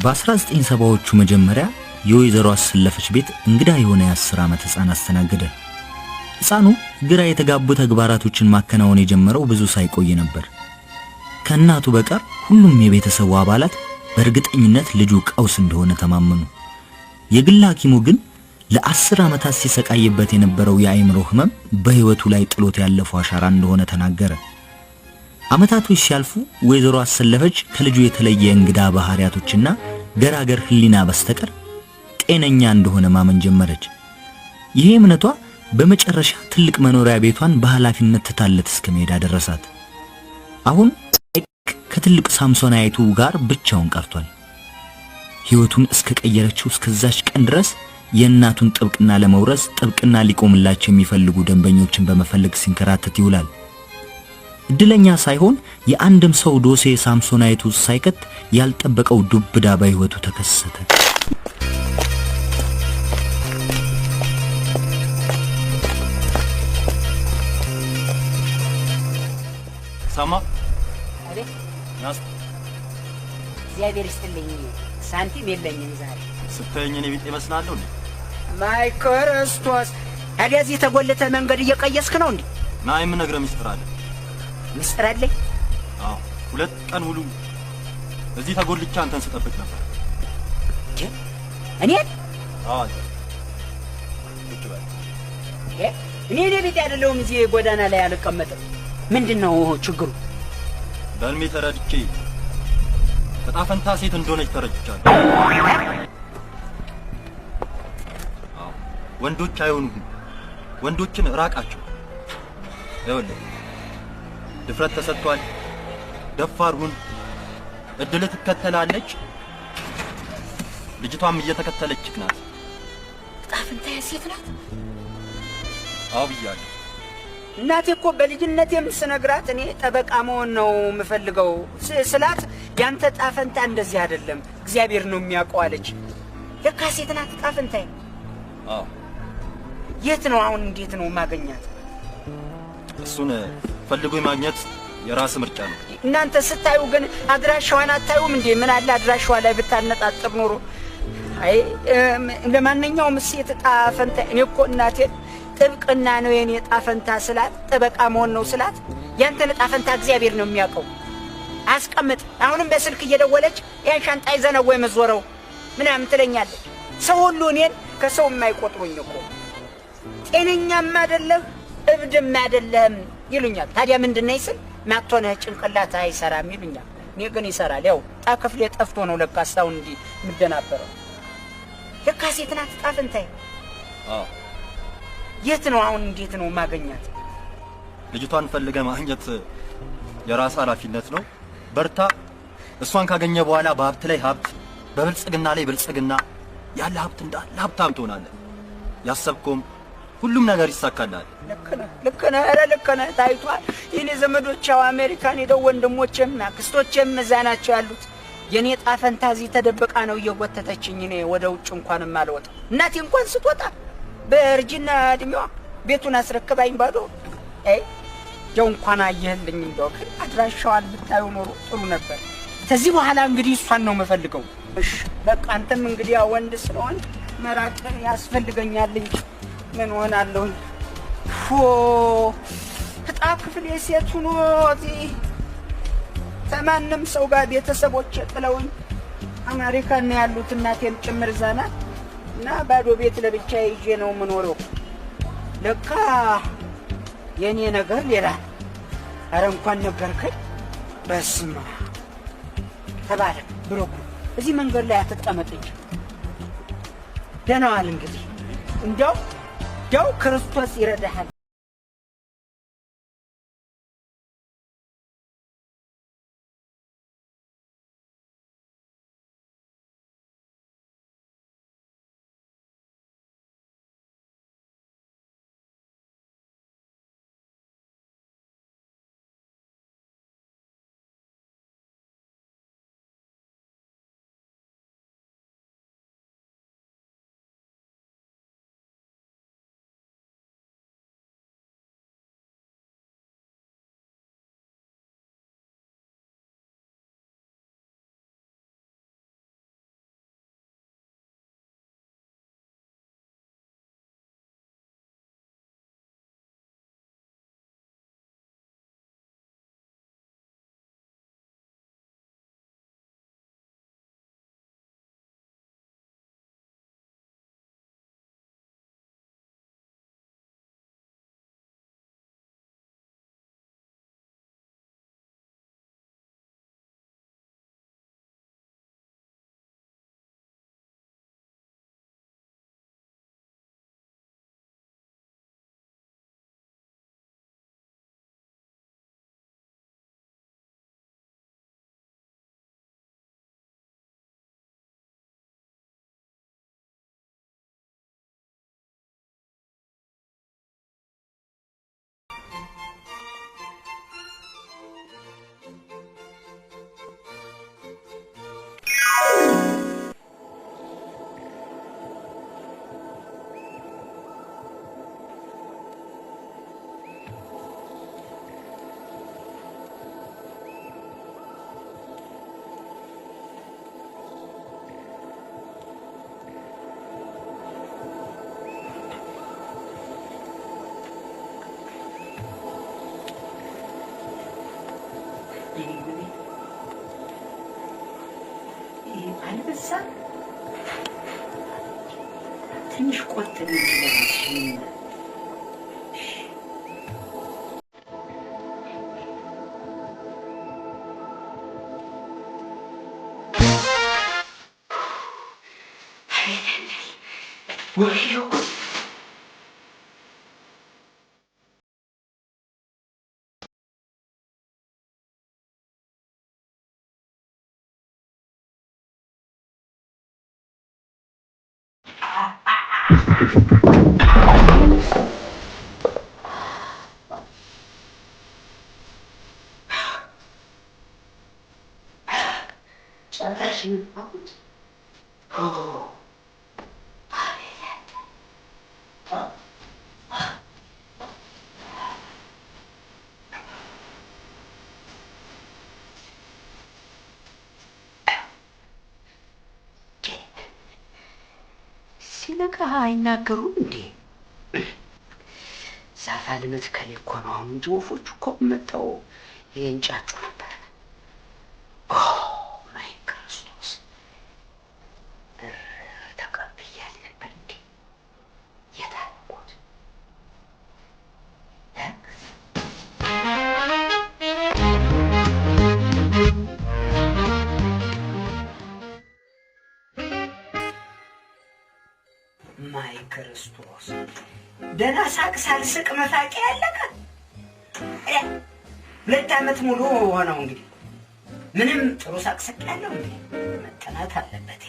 በ1970ዎቹ መጀመሪያ የወይዘሮ አሰለፈች ቤት እንግዳ የሆነ የ10 ዓመት ህፃን አስተናገደ። ህፃኑ ግራ የተጋቡ ተግባራቶችን ማከናወን የጀመረው ብዙ ሳይቆይ ነበር። ከእናቱ በቀር ሁሉም የቤተሰቡ አባላት በእርግጠኝነት ልጁ ቀውስ እንደሆነ ተማመኑ። የግል ሐኪሙ ግን ለ10 ዓመታት ሲሰቃይበት የነበረው የአይምሮ ህመም በህይወቱ ላይ ጥሎት ያለፈው አሻራ እንደሆነ ተናገረ። አመታቶች ሲያልፉ ወይዘሮ አሰለፈች ከልጁ የተለየ እንግዳ ባህሪያቶችና ገራገር ህሊና በስተቀር ጤነኛ እንደሆነ ማመን ጀመረች። ይሄ እምነቷ በመጨረሻ ትልቅ መኖሪያ ቤቷን በኃላፊነት ትታለት እስከመሄድ አደረሳት። አሁን ከትልቅ ሳምሶናይቱ ጋር ብቻውን ቀርቷል። ህይወቱን እስከቀየረችው እስከዛች ቀን ድረስ የእናቱን ጥብቅና ለመውረስ ጥብቅና ሊቆምላቸው የሚፈልጉ ደንበኞችን በመፈለግ ሲንከራተት ይውላል። እድለኛ ሳይሆን የአንድም ሰው ዶሴ ሳምሶናይቱ ሳይከት ያልጠበቀው ዱብዳ በህይወቱ ተከሰተ። ሰማ አቤ ናስ እግዚአብሔር ይስጥልኝ። ሳንቲም የለኝም ዛሬ ስተኛ እኔ ቢጤ መስላለሁ እንዴ? ማይ ክርስቶስ አዲያዚ ተጎለተ መንገድ እየቀየስክ ነው እንዴ? ናይ ምን ነገር ሚስጥር አለ? ሚስጥር አለኝ? አዎ 2 ቀን ሙሉ እዚህ ተጎልቻ አንተን ስጠብቅ ነበር። እኔ አዎ እኔ ቤት አይደለሁም። እዚህ ጎዳና ላይ አልቀመጥም። ምንድነው ችግሩ? በልሜ ተረድቼ ተጣፈንታ ሴት እንደሆነች ተረድቻለሁ። ወንዶች አይሆኑም። ወንዶችን ራቃቸው። ይኸውልህ ድፍረት ተሰጥቷል። ደፋር ሁን። እድል ትከተላለች። ልጅቷም እየተከተለችክ ናት። ጣፍንታ ሴት ናት። አዎ ብያለሁ። እናቴ እኮ በልጅነቴም ስነግራት እኔ ጠበቃ መሆን ነው የምፈልገው ስላት ያንተ ጣፈንታ እንደዚህ አይደለም እግዚአብሔር ነው የሚያውቀው አለች። ለካ ሴት ናት ጣፈንታዬ። አዎ የት ነው አሁን? እንዴት ነው ማገኛት? እሱን ፈልጎ ማግኘት የራስ ምርጫ ነው። እናንተ ስታዩ ግን አድራሻዋን አታዩም እንዴ? ምን አለ አድራሻዋ ላይ ብታነጣጥር ኖሮ። አይ ለማንኛውም ሴት ጣፈንታ እኔ እኮ እናቴ ጥብቅና ነው የኔ ጣፈንታ ስላት ጠበቃ መሆን ነው ስላት ያንተ ጣፈንታ እግዚአብሔር ነው የሚያውቀው። አስቀምጥ። አሁንም በስልክ እየደወለች ያን ሻንጣ ይዘህ ነው ወይ መዞረው ምናምን ትለኛለች። ሰው ሁሉ እኔን ከሰው የማይቆጥሩኝ እኮ ጤነኛም አይደለም እብድም አይደለም ይሉኛል። ታዲያ ምንድነው ይስል ማጥቶነህ ጭንቅላት አይሰራም ይሉኛል። እኔ ግን ይሰራል። ያው ጣክፍሌ ጠፍቶ ነው ለካ አስታውን እንዲ ምደናበረው። ለካ ሴት ናት ጣፈንታዬ። አዎ የት ነው አሁን? እንዴት ነው ማገኛት? ልጅቷን ፈልገ ማግኘት የራስ ኃላፊነት ነው። በርታ። እሷን ካገኘ በኋላ በሀብት ላይ ሀብት፣ በብልጽግና ላይ ብልጽግና፣ ያለ ሀብት እንዳለ ሀብታም ትሆናለህ። ያሰብከውም ሁሉም ነገር ይሳካልሃል። ልክ ነህ። ኧረ ልክ ነህ። ታይቷል። የኔ ዘመዶቻው አሜሪካን ሄደው ወንድሞቼም አክስቶቼም እዛ ናቸው ያሉት። የኔ ጣፈንታ እዚህ ተደብቃ ነው እየጎተተችኝ። እኔ ወደ ውጭ እንኳን ማልወጣ። እናቴ እንኳን ስትወጣ በእርጅና እድሜዋ ቤቱን አስረክባኝ ባዶ ያው እንኳን አየህልኝ። እንደው ግን አድራሻዋን ብታዩ ኖሮ ጥሩ ነበር። ከዚህ በኋላ እንግዲህ እሷን ነው የምፈልገው። እሺ በቃ አንተም እንግዲህ ወንድ ስለሆን መራቅ ያስፈልገኛል እንጂ ምን ሆናለሁ? እጣ ክፍሌ ሴት ሆኖ እዚህ ከማንም ሰው ጋር ቤተሰቦቼ ጥለውኝ አሜሪካን ነው ያሉት። እናቴም ጭምር እዛ ናት እና ባዶ ቤት ለብቻ ይዤ ነው የምኖረው። ለካ የኔ ነገር ሌላ። አረ እንኳን ነገርከኝ። በስማ ተባለ ብሮኩ እዚህ መንገድ ላይ አትቀመጥ እንጂ ደህና ዋል። እንግዲህ እንዲያው ክርስቶስ ይረዳሃል። አልበዛም? ትንሽ ቆጥብ ይችላል። ወይዮ ሲነካ አይናገሩም እንዴ? ዛፍ አለመትከል እኮ ነው እንጂ ወፎቹ እኮ መጥተው ይንጫጩ ነበር። ኦ ማይ ክርስቶስ ተቀብያለሁ ነበር እንዴ? የታልኩት ማይ ክርስቶስ ደህና ሳቅ ሳልስቅ መፋቂያ ያለቀ 2 ዓመት ሙሉ ሆነው እንግዲህ ምንም ጥሩ ሳቅ ስቅ ያለው እንዴ? መጠናት አለበት።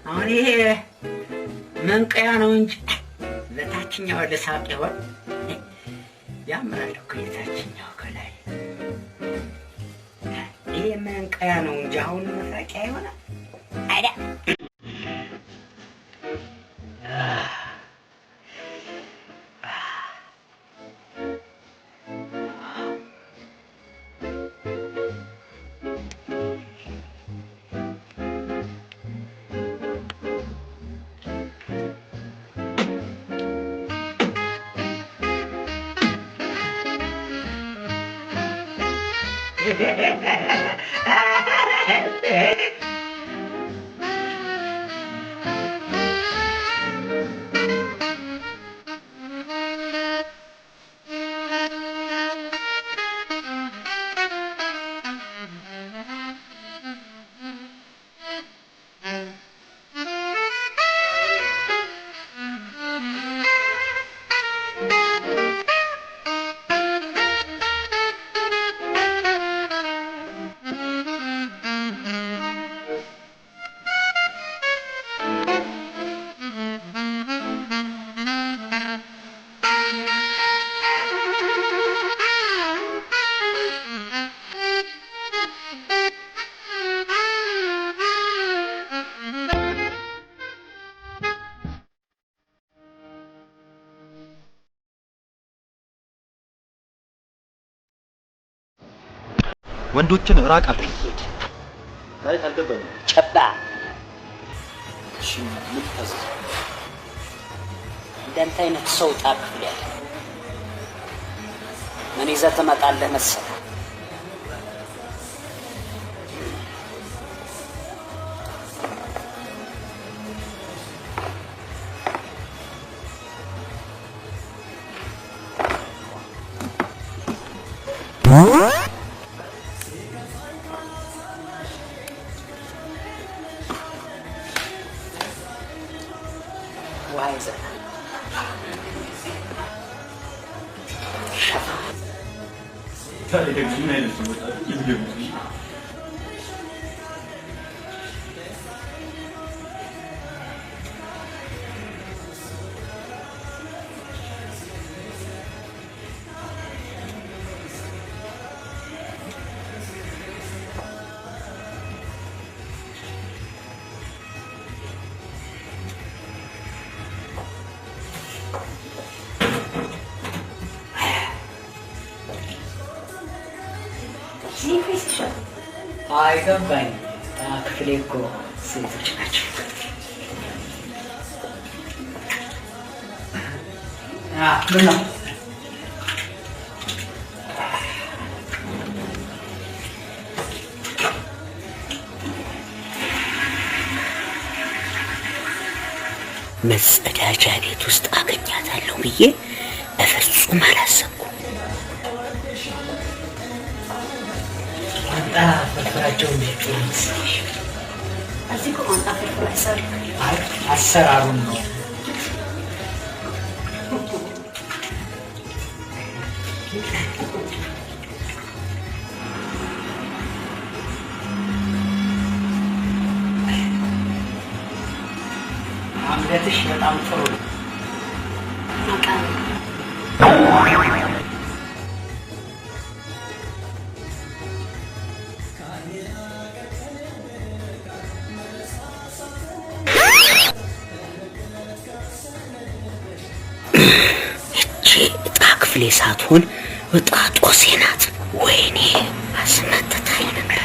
አሁን ይሄ መንቀያ ነው እንጂ ለታችኛው ለሳቅ ይሆን ያምራል እኮ የታችኛው ከላይ ይሄ መንቀያ ነው እንጂ አሁን መፋቂያ ይሆናል አይደል? ወንዶችን ራቃቸው። አይ አልገባኝም። ጨባ እሺ ምን ታዘዝ? እንዳንተ አይነት ሰው ታክፍል ያለ ምን ይዘህ ትመጣለህ መሰለህ? ዋይዘር ታዲያ ምን አይነት ነው ይብሉ አይገባኝ። ክፍሌ እኮ ሴቶች ናቸው። ምን ነው መጸዳጃ ቤት ውስጥ አገኛታለሁ ብዬ በፍጹም አላሰብኩም። አንተ ፍርፍራቸው እንዴት ነው? እዚህ ቆንጣ ፍርፍር አሰራሩን ነው። አንገትሽ በጣም ጥሩ ነው። እቺ ዕጣ ክፍሌ ሳትሆን ዕጣ ጦሴ ናት። ወይኔ አስመትታኝ ነበር።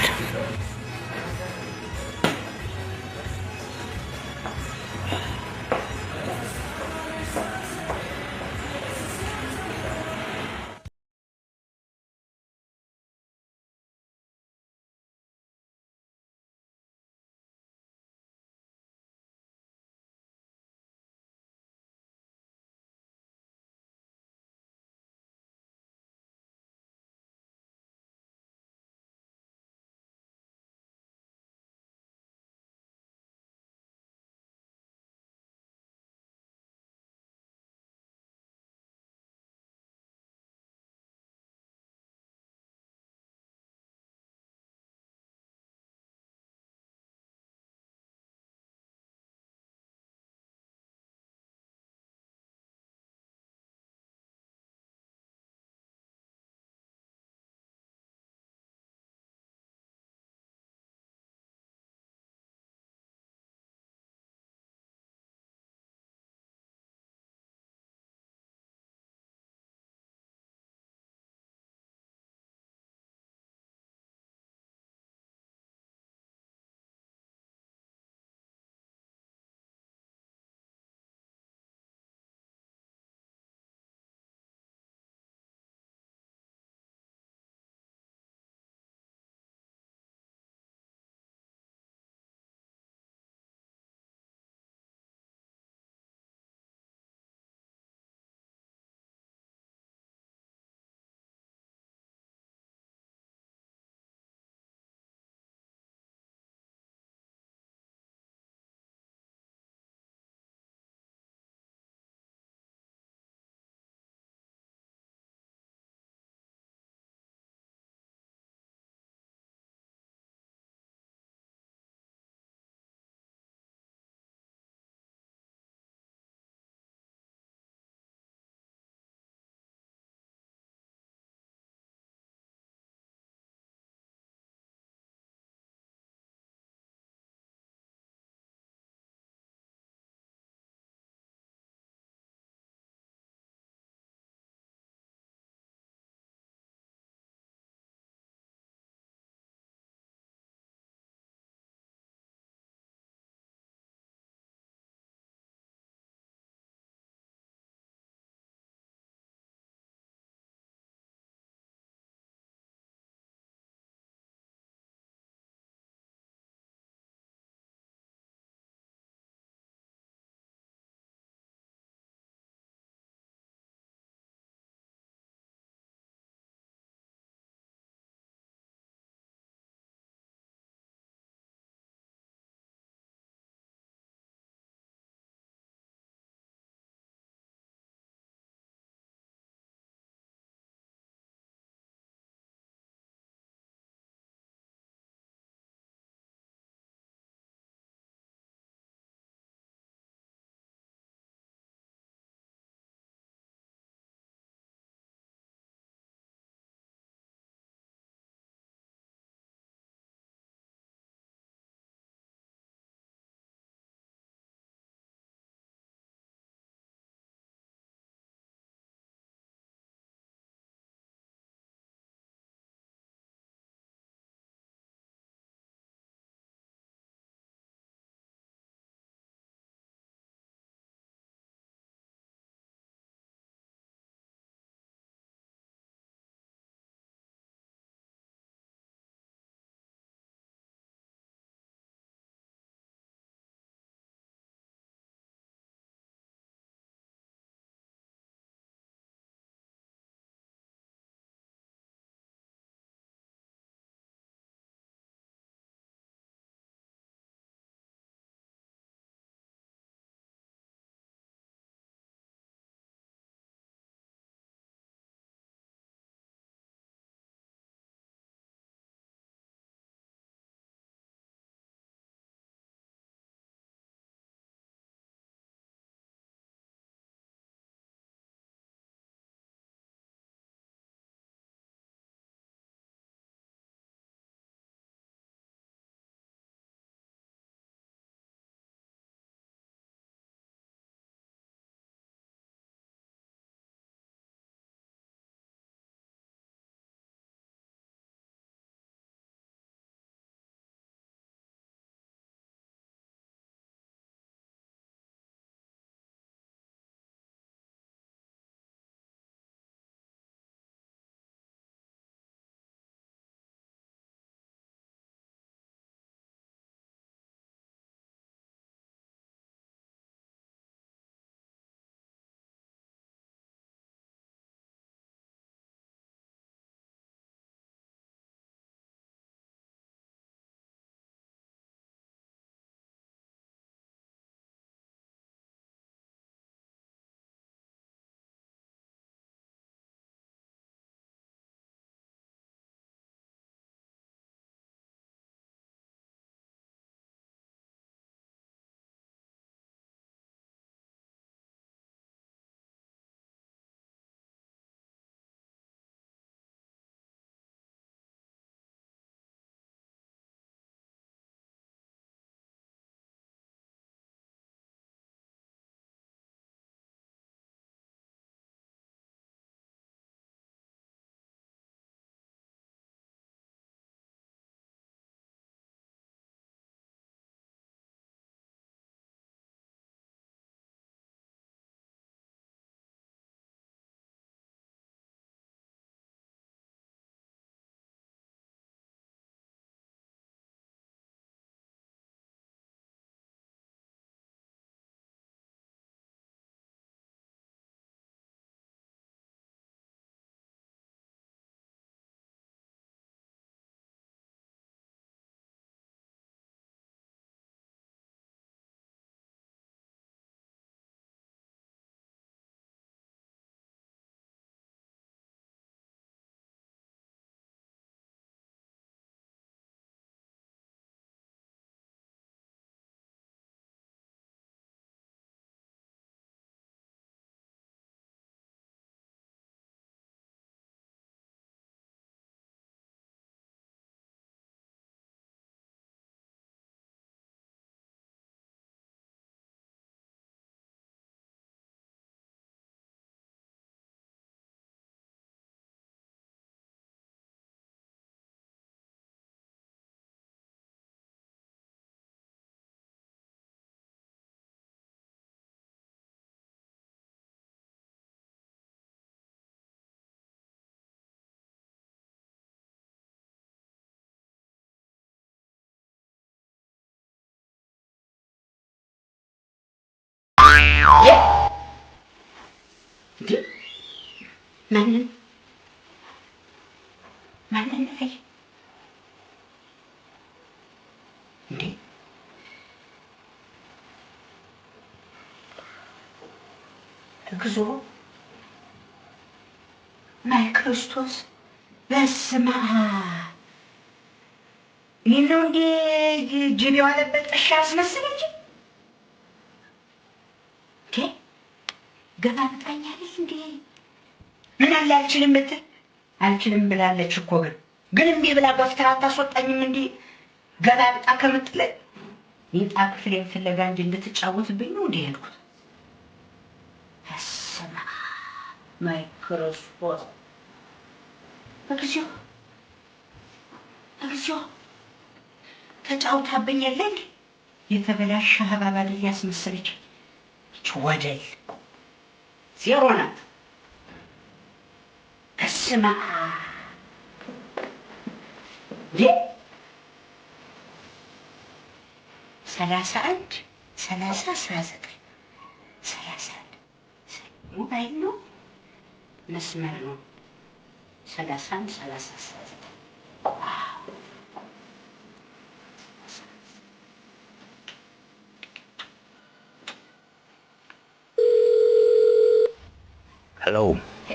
ማንን አይ እንዴ? እግዚኦ ማይ ክርስቶስ በስመ አብ! ይህ ነው እንዴ ጅብ የዋለበት ጥሻ አስመስለች እንዴ? ገና ብጣኛለች እንዴ? ምን አለ አልችልም ብትል አልችልም ብላለች እኮ ግን እምቢ ብላ ገፍትራ አታስወጣኝም እንዴ? ገና ብጣ ከምትለኝ ይጣ ክፍሌን ፍለጋ እንጂ እንድትጫወትብኝ ነው እንዴ ሄድኩት? በስመ አብ ማይ ክርስቶስ! እግዚኦ እግዚኦ! ተጫውታብኝ የለ እንዴ? የተበላሸ ሀባባል እያስመሰለች ወደል ዜሮ ናት። በስመ አብ! እንዴ 31 30 19 31 ሞባይል ነው መስመር ነው 31 30 19 ሄሎ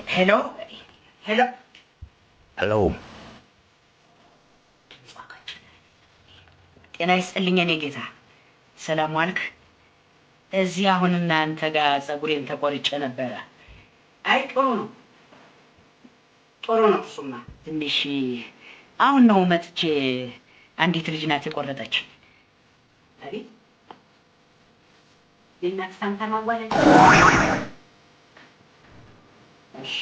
ሄሎ ሄሎ ሄሎ። ጤና ይስጥልኝ የኔ ጌታ፣ ሰላም ዋልክ? እዚህ አሁን እናንተ ጋር ፀጉሬን ተቆርጬ ነበረ። አይ ጥሩ ነው ጥሩ ነው። እሱማ ትንሽ አሁን ነው መጥቼ አንዲት ልጅ ናት የቆረጠች። አይ የእናት ሳንታ ማዋለድ እሺ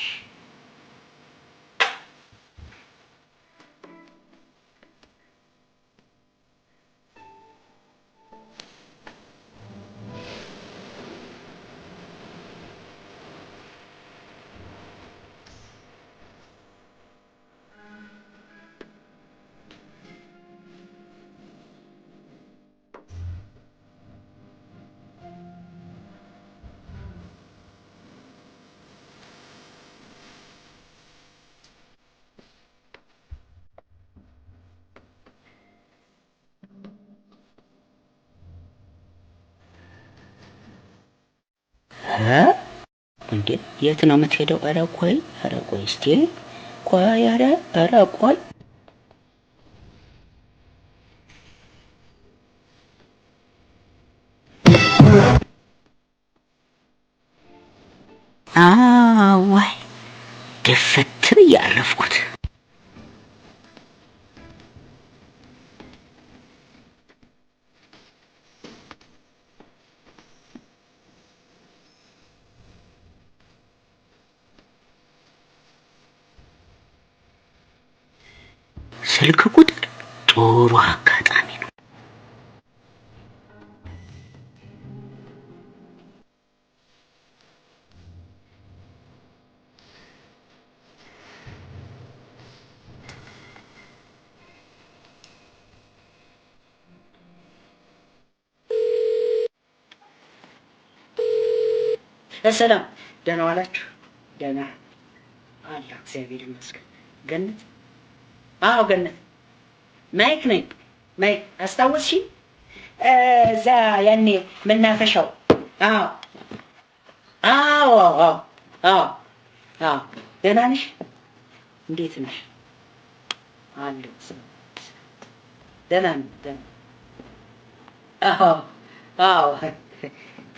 እንዴ የት ነው የምትሄደው? ኧረ ቆይ እስቲ ቆይ፣ ኧረ ቆይ ወይ ድፍት ብዬ አረፍኩት። ስልክ ቁጥር ጥሩ አጋጣሚ ነው። ሰላም፣ ደህና ዋላችሁ? ደህና አለሁ እግዚአብሔር ይመስገን። ገነት? አዎ ገነት ማይክ ነኝ። ማይክ አስታወስሽኝ? እዛ ያኔ መናፈሻው። አዎ አዎ አዎ አዎ አዎ። ደህና ነሽ? እንዴት ነሽ? አለሁ ደህና ነኝ። ደህና አዎ አዎ።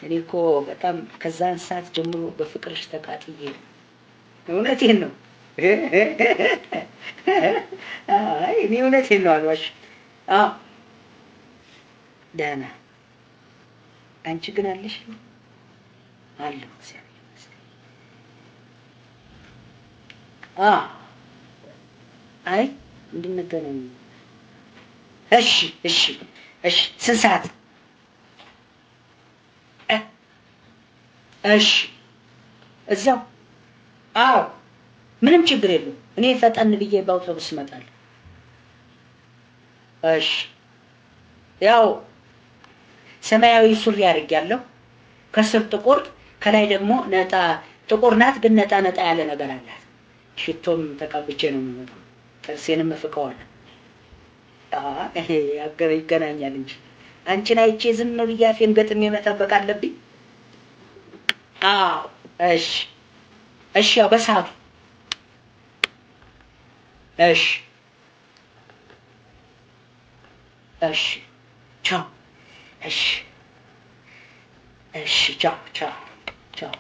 እኔ እኮ በጣም ከዛን ሰዓት ጀምሮ በፍቅርሽ ተቃጥዬ ነው። እውነቴን ነው። አይ እኔ እውነቴን ነው አልዋሽም። አዎ ደህና። አንቺ ግን አለሽ? አለሁ እግዚአብሔር ይመስገን። አይ እንድንገናኝ። እሺ እሺ እሺ። ስንት ሰዓት? እሺ እዛው። አዎ ምንም ችግር የለውም። እኔ ፈጠን ብዬ በአውቶቡስ እመጣለሁ። እሺ ያው ሰማያዊ ሱሪ አድርጌያለሁ። ከስር ጥቁር ከላይ ደግሞ ነጣ ጥቁር ናት፣ ግን ነጣ ነጣ ያለ ነገር አላት። ሽቶም ተቀብቼ ነው የምመጣው። ጥርሴንም እፍቀዋለሁ። ይሄ አገር ይገናኛል እንጂ አንቺን አይቼ ዝም ብዬ አፌን ገጥሜ መጠበቅ አለብኝ? አዎ እሺ እሺ፣ ያው በሰዓቱ እሺ እሺ፣ ቻው እሺ እሺ፣ ቻው ቻው ቻው።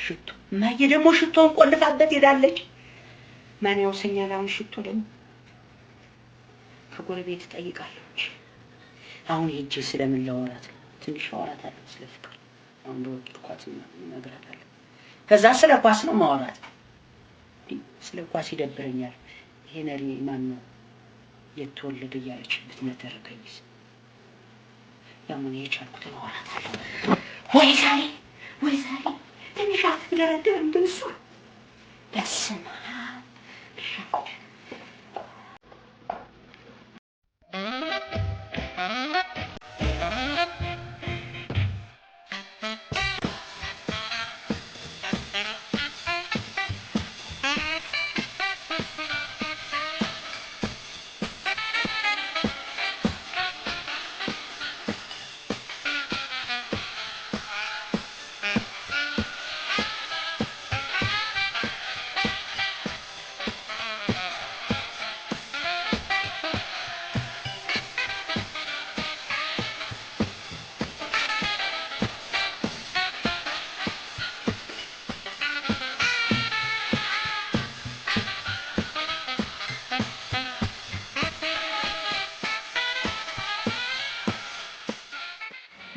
ሽቶ እማዬ ደግሞ ሽቶን ቆልፋበት ሄዳለች። ማን ያውሰኛል አሁን? ሽቶ ደግሞ ከጎረቤት እጠይቃለሁ። አሁን ሂጅ ስለምን ላወራት ነው? ትንሽ አወራታለሁ ስለ ፍቅር። አሁን በወጡት እነግራታለሁ። ከዛ ስለ ኳስ ነው ማወራት። ስለ ኳስ ይደብረኛል። ይሄ ነሪ ማን ነው የተወለደ እያለች ብትነተርከኝስ? ያምን የቻልኩትን አወራታለሁ። ወይ ዛሬ ትንሽ አትንገረደርም? ብንሱ በስመ አብ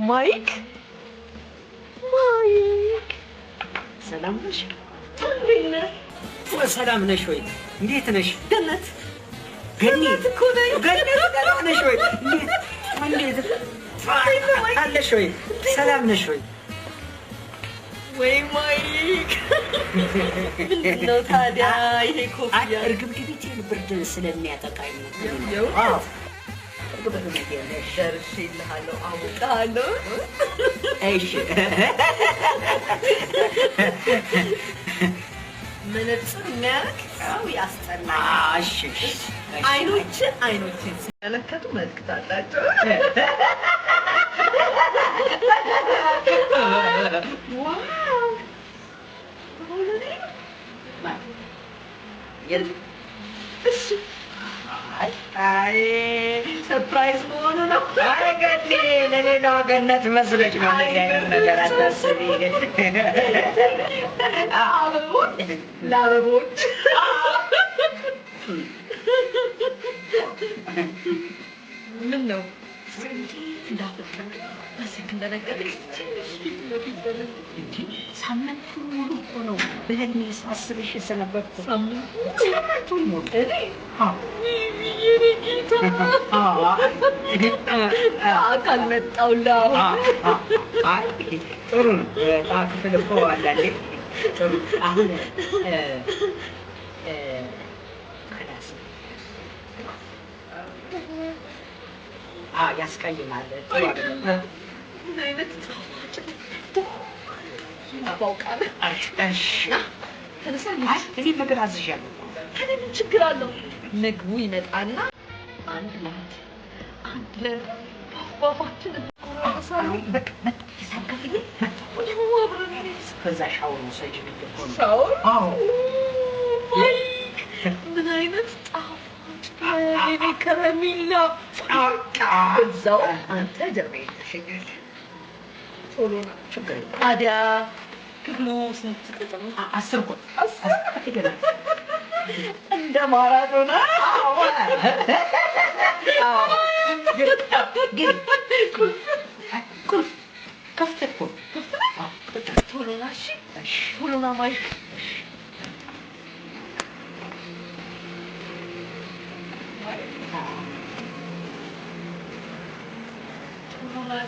ማይክ ሰላም ነሽ? እንዴት ነህ? ሰላም ነሽ ወይ? እንዴት ነሽ? ገነት ገነት እኮ ነኝ። ገነት ሰላም ነሽ ወይ? እንዴት አለሽ ወይ? ሰላም ነሽ ወይ? ወይ ማይክ ምንድን ነው ታዲያ ይሄ ኮፍያ? እርግብግቢቴን ብርድ ስለሚያጠቃኝ ነው። ደርሼልሃለሁ፣ አውቃለሁ። እሺ መነጽር የሚያደርግ ሰው ያስጠላል። አይኖችን ሲመለከቱ መልዕክት አላቸው። አይ ሰርፕራይዝ መሆኑ ነው። ገኒ ለሌላዋ ገነት መስሎች ነው። ነገር አታስቢ። ለአበቦች ምን ነው ሳምንት ሙሉ እኮ ነው በህልሜ ሳስብሽ የሰነበትኩ። ሳምንቱን ሙሉ አካል መጣሁልህ። ጥሩ ነው። ክፍል እኮ አንዳንዴ ጥሩ። አሁን ክላስ ያስቀይማል። ጥሩ አይደለም። ምን አይነት አባውቃለሁ። እሺ ተነሳ። እኔ ምግብ አዝዣለሁ። ታዲያ ምን ችግር አለው? ምግቡ ይመጣና አንድ ለአንድ ፏፏችን እንቆራረሳለን። ከዛ ሻወር ውሰጂ ብዬሽ እኮ ነው። ሻወር? አዎ። ምን አይነት ጣፋጭ የኔ ከረሜላ! እዛው አንተ ጀርባዬን ትሸኛለህ። ቶሎ ና። ችግር የለም። ታዲያ ክፍሉ ስንት ቁጥር ነው? 10 እኮ እንደ ማራዶና። ቁልፍ ከፍተህ እኮ ቶሎ ና። እሺ ቶሎ ና ማይክ። ቶሎ ና።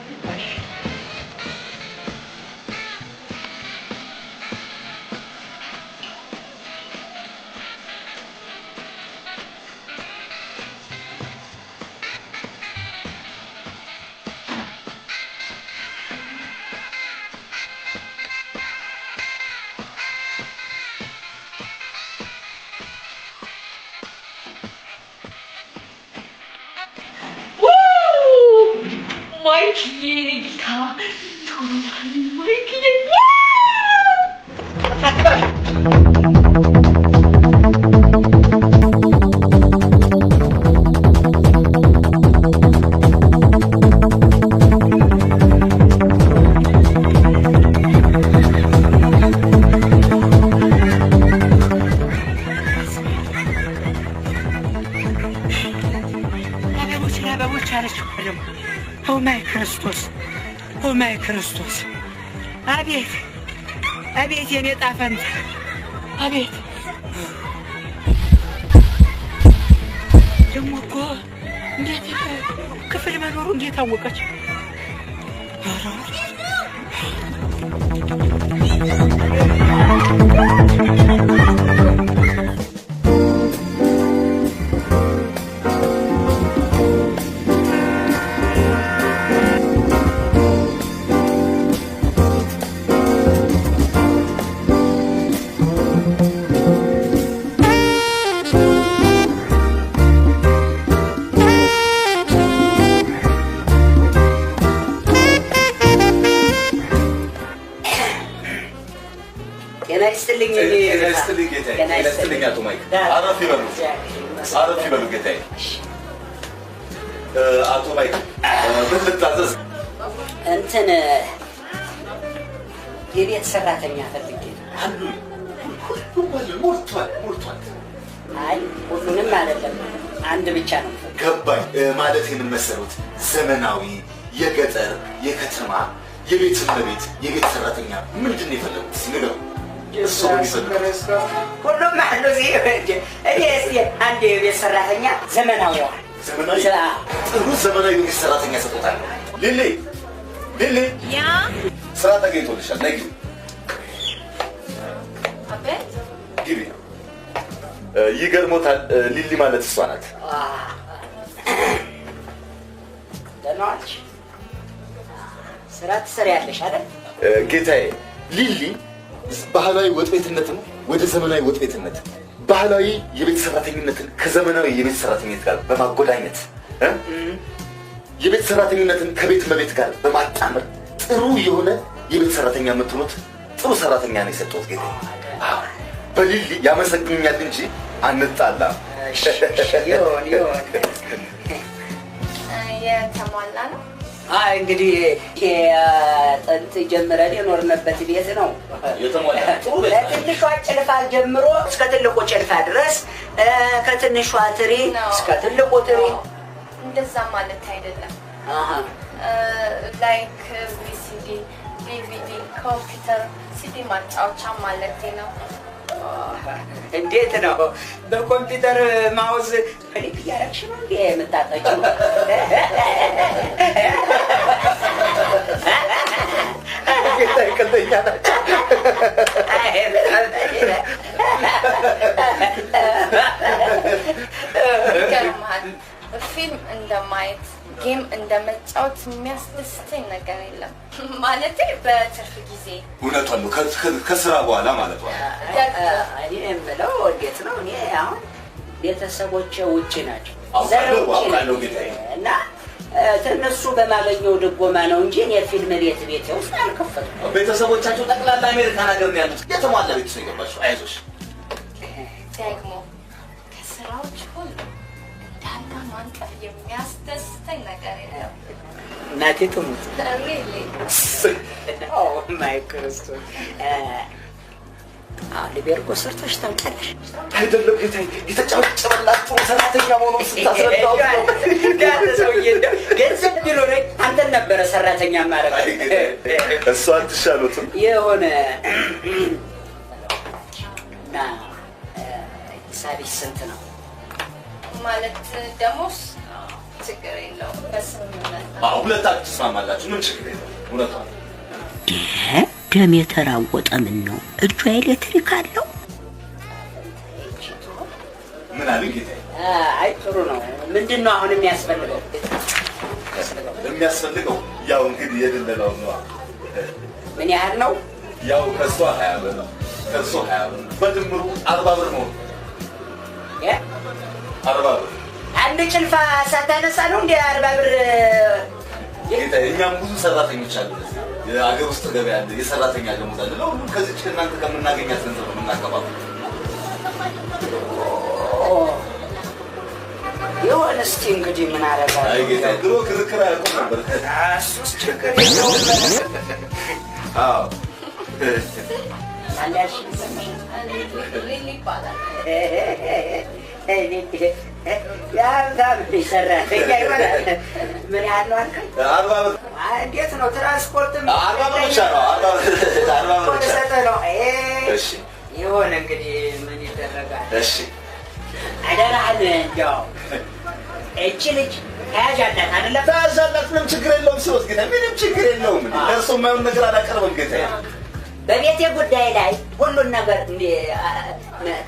ማይክዬታ ቶሎ ማይክዬ ኦ ማይ ክርስቶስ አቤት አቤት የኔ ጣፈንታ አቤት ደግሞ እኮ እንዴት ክፍል መኖሩ እንዴት አወቀች? አቶ ማይክ ምን ልታዘዝ? እንትን የቤት ሰራተኛ ፈልጌ አሉ። ሁሉም ሞልቷል። አይ ሁሉንም አይደለም፣ አንድ ብቻ ነው። ገባኝ። ማለት የምን መሰሉት? ዘመናዊ የገጠር የከተማ የቤት እመቤት የቤት ሰራተኛ ምንድን ነው የፈለጉት? ሲነገሩ እሱ ሁሉም አሉ። እኔ አንድ የቤት ሰራተኛ ዘመናዊ ጥሩ ዘመናዊ የቤት ሰራተኛ ሰጥቶታል። ሊሊ ያ ስራ ተገኝቶልሻል። ነይ አቤት ግቢ። ይገርሞታል። ሊሊ ማለት እሷ ናት። ደህናዋልሽ? ስራ ትሰሪያለሽ አይደል? ጌታዬ፣ ሊሊ ባህላዊ ወጥ ቤትነትን ወደ ዘመናዊ ወጥ ቤትነት፣ ባህላዊ የቤት ሰራተኝነትን ከዘመናዊ የቤት ሰራተኝነት ጋር በማጎዳኘት የቤት ሰራተኝነትን ከቤት መቤት ጋር በማጣመር ጥሩ የሆነ የቤት ሰራተኛ የምትሆኑት ጥሩ ሰራተኛ ነው የሰጠሁት ጌታዬ። በሊሊ ያመሰግኛል እንጂ አንጣላም። ይሁን የተሟላ ነው። እንግዲህ ጥንት ጀምረን የኖርንበት ቤት ነው። ከትንሿ ጭልፋ ጀምሮ እስከ ትልቁ ጭልፋ ድረስ፣ ከትንሿ ትሪ እስከ ትልቁ ትሪ። እንደዛ ማለት አይደለም። ላይክ ቪሲዲ፣ ዲቪዲ፣ ኮምፒውተር፣ ሲዲ ማጫወቻ ማለት ነው። እንዴት ነው በኮምፒውተር ማውዝ ክሊክ እያደረግሽ ነው እንዴ የምታጠጪው? ቀልደኛ ናቸው። ይገርምሃል፣ ፊልም እንደማየት ጌም እንደመጫወት የሚያስደስተኝ ነገር የለም። ማለቴ በትርፍ ጊዜ። እውነቷን ነው፣ ከስራ በኋላ ማለት ነው። እኔ የምለው እንዴት ነው፣ እኔ አሁን ቤተሰቦቼ ውጭ ናቸው እና ከእነሱ በማገኘው ድጎማ ነው እንጂ እኔ ፊልም ቤቴ ውስጥ አልከፈትኩም። ቤተሰቦቻቸው ጠቅላላ አሜሪካን ሀገር ነው ያሉት። የተሟላ ቤተሰብ የገባቸው። አይዞሽ። ደግሞ ከስራዎች ሁሉ እንዳልጋ ማንጠፍ የሚያስደስተኝ ነገር የለም። እናቴ ትሙት። ማይ ክርስቶስ ሊቤርጎ ሰርተሽ ታውቂያለሽ? አይደለም ጌታዬ፣ የተጨበጨበላችሁ ሰራተኛ መሆኑን ስታስረዳው ሰውዬ እንደው ገንዘብ ቢኖረኝ አንተን ነበረ ሰራተኛ ማረግ። እሱ አትሻሉትም? የሆነ እና ሂሳብሽ ስንት ነው? ማለት ደሞዝ ችግር የለውም፣ በስምምነት ነው። ሁለታችሁ ትስማማላችሁ፣ ምን ችግር የለውም። እውነቷን ደም የተራወጠ ምን ነው? እጇ ኤሌክትሪክ አለው። ምን አለ ጌታዬ? አይ ጥሩ ነው። ምንድን ነው አሁን የሚያስፈልገው? የሚያስፈልገው ያው እንግዲህ የድለላው ነው። ምን ያህል ነው? ያው ከሷ 20 ብር ነው፣ ከሷ 20 ብር በድምሩ 40 ብር ነው። 40 ብር አንድ ጭልፋ ሳታነሳ ነው እንደ 40 ብር ጌታ እኛም ብዙ ሰራተኞች አሉ። የአገር ውስጥ ገበያ አለ፣ የሰራተኛ ደሞዝ አለ። ለሁሉም ከዚህ ከእናንተ ከምናገኛት ገንዘብ ነው የምናከፋፍለው። ይሁን እስኪ እንግዲህ ምን አደርጋለሁ። አይ ጌታ ድሮ ክርክር አያውቁም ነበር። እሱስ ችግር የለውም። አዎ አንዳሽ ሊሊ ይባላል። ሰራተኛ ይሆናል። ምን ያህል ነው አልከኝ? 40 ብር። እንዴት ነው ትራንስፖርትም 40 ብር ብቻ ነው። 40 ብር ብቻ ነው። እሺ ይሁን እንግዲህ ምን ይደረጋል። እሺ አደራህን እንደው እቺ ልጅ ተያዣላት አይደለም? ታዛላት ምንም ችግር የለውም። ሲወስ ጌታ ምንም ችግር የለውም። ለእርሱ የማይሆን ነገር አላቀርብም ጌታ። በቤቴ ጉዳይ ላይ ሁሉን ነገር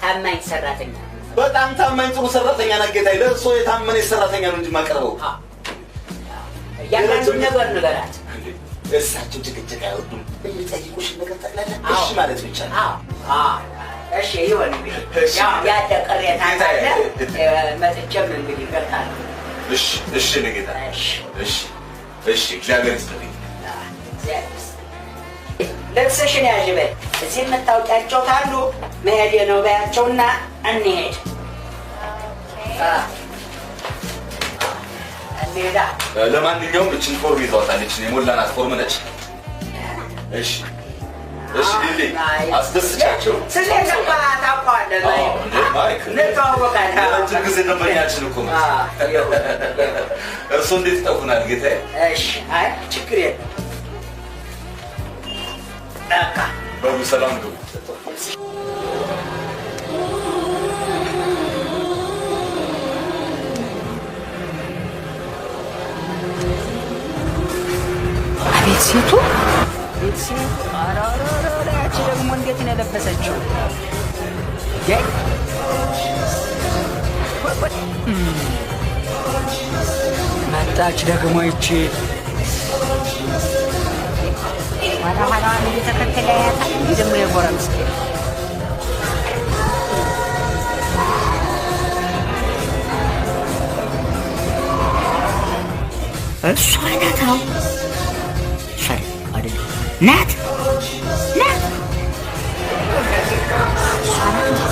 ታማኝ ሰራተኛ፣ በጣም ታማኝ ጥሩ ሰራተኛ ናት ጌታ። ለእርሱ የታመነ ሰራተኛ ነው እንጂ የማቀርበው። እያንዳንዱን ነገር ንገራት። እሳቸው ጭቅጭቅ አይወዱም። የሚጠይቁሽ ነገር ጠቅላላ እሺ ማለት ብቻ ነው። እሺ ይሁን እንግዲህ ያው ያለ ቅሬታ ካለ መጥቼም እንግዲህ እገልጣለሁ። እሺ እሺ ጌታ። እሺ እሺ እሺ እግዚአብሔር ይስጥልኝ። ልብስሽን ያዥ በይ። እዚህ የምታውቂያቸው ካሉ መሄድ ነው በያቸውና እንሄድ። እንሄዳ። ለማንኛውም እችን ፎርም ይዘዋታል። እችን የሞላናት ፎርም ነች። እሺ እሺ ሊሊ አስደስቻቸው። ስለገባ ታውቀዋለህ። እንተዋወቃለን። ረጅም ጊዜ ደንበኛችን እኮ ነው። እርሶ እንዴት ይጠፉናል ጌታዬ? እሺ አይ ችግር የለም። በቃ በሉ ሰላም ግቡ። አቤት ሴቱ ቤት ሴቱ ያቺ ደግሞ እንዴት ነው የለበሰችው? መጣች ደግሞ ይቺ ኋላ ኋላዋን እየተከተለ ያያታል። ደግሞ የጎረምስ እሷ ናት። አዎ እሷ አይደለም ናት ናት እሷ ናት።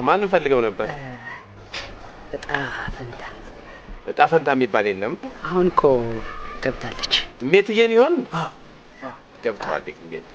ማን ፈልገው ነበር? እጣ ፈንታ። እጣ ፈንታ የሚባል የለም። አሁን እኮ ገብታለች። ሜትዬን ይሆን? ገብተዋል። እንዴት?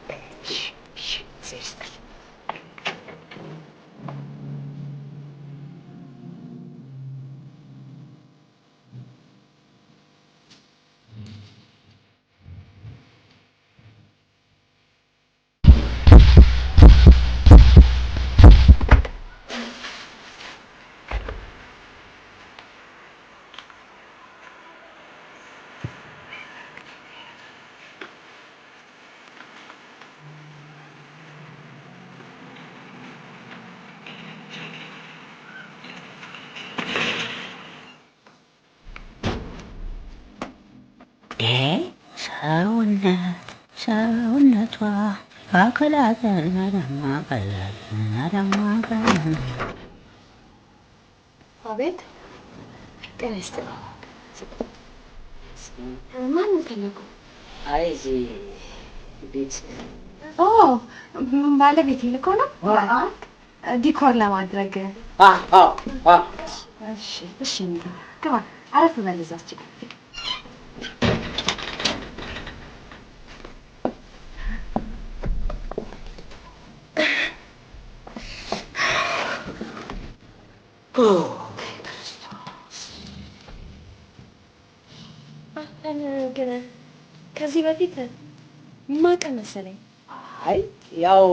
ሰውነቷ አቤት ጤና ይስጥልኝ። ማንን ፈለጉ? አይ እዚህ ቤት ባለቤቴ ልኮ ነው ዲኮር ለማድረግ። እሺ ግባ፣ አረፍ በል እዛች። ግን ከዚህ በፊት ማቀ መሰለኝ። አይ ያው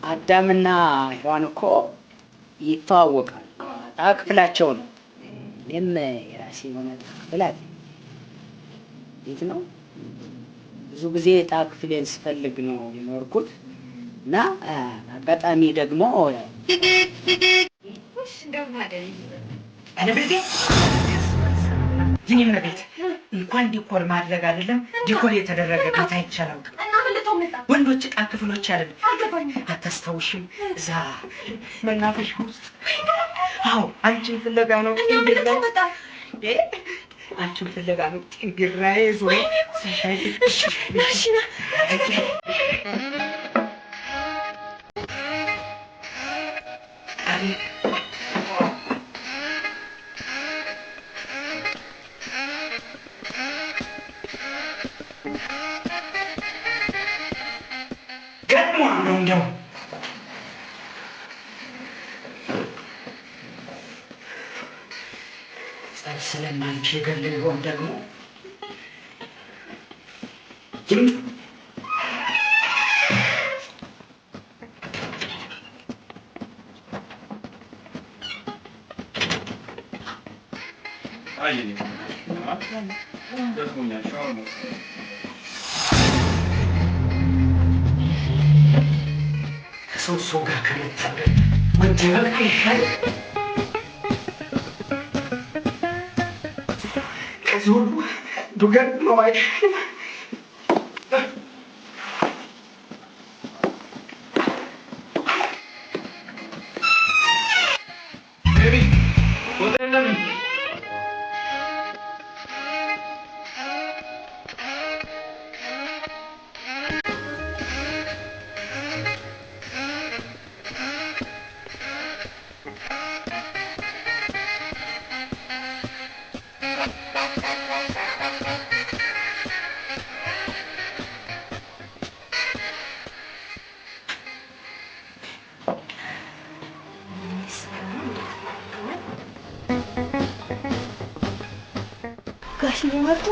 አዳምና ሔዋን እኮ ይተዋወቃሉ። ክፍላቸው ነው። እኔም የራሴ የሆነ ክፍል አለ። እንዴት ነው ብዙ ጊዜ ክፍሌን ስፈልግ ነው የኖርኩት እና አጋጣሚ ደግሞ እኔም ቤት እንኳን ዲኮር ማድረግ አይደለም ዲኮር የተደረገ ቤት አይቻልም። ወንዶች ዕቃ ክፍሎች አይደለም። አታስታውሽም? እዛ መናፈሻ ውስጥ አዎ፣ አንቺን ፍለጋ ነው አንቺን ፍለጋ ነው ግራዬ ዞሮ እንደው ስለማንቺ የገል ሆን ደግሞ ከሰው ጋር ከመታገል መደበቅ ይሻላል። ከዚህ ሁሉ ዱገን ነው አይሻልም? ጋሽ እየመጡ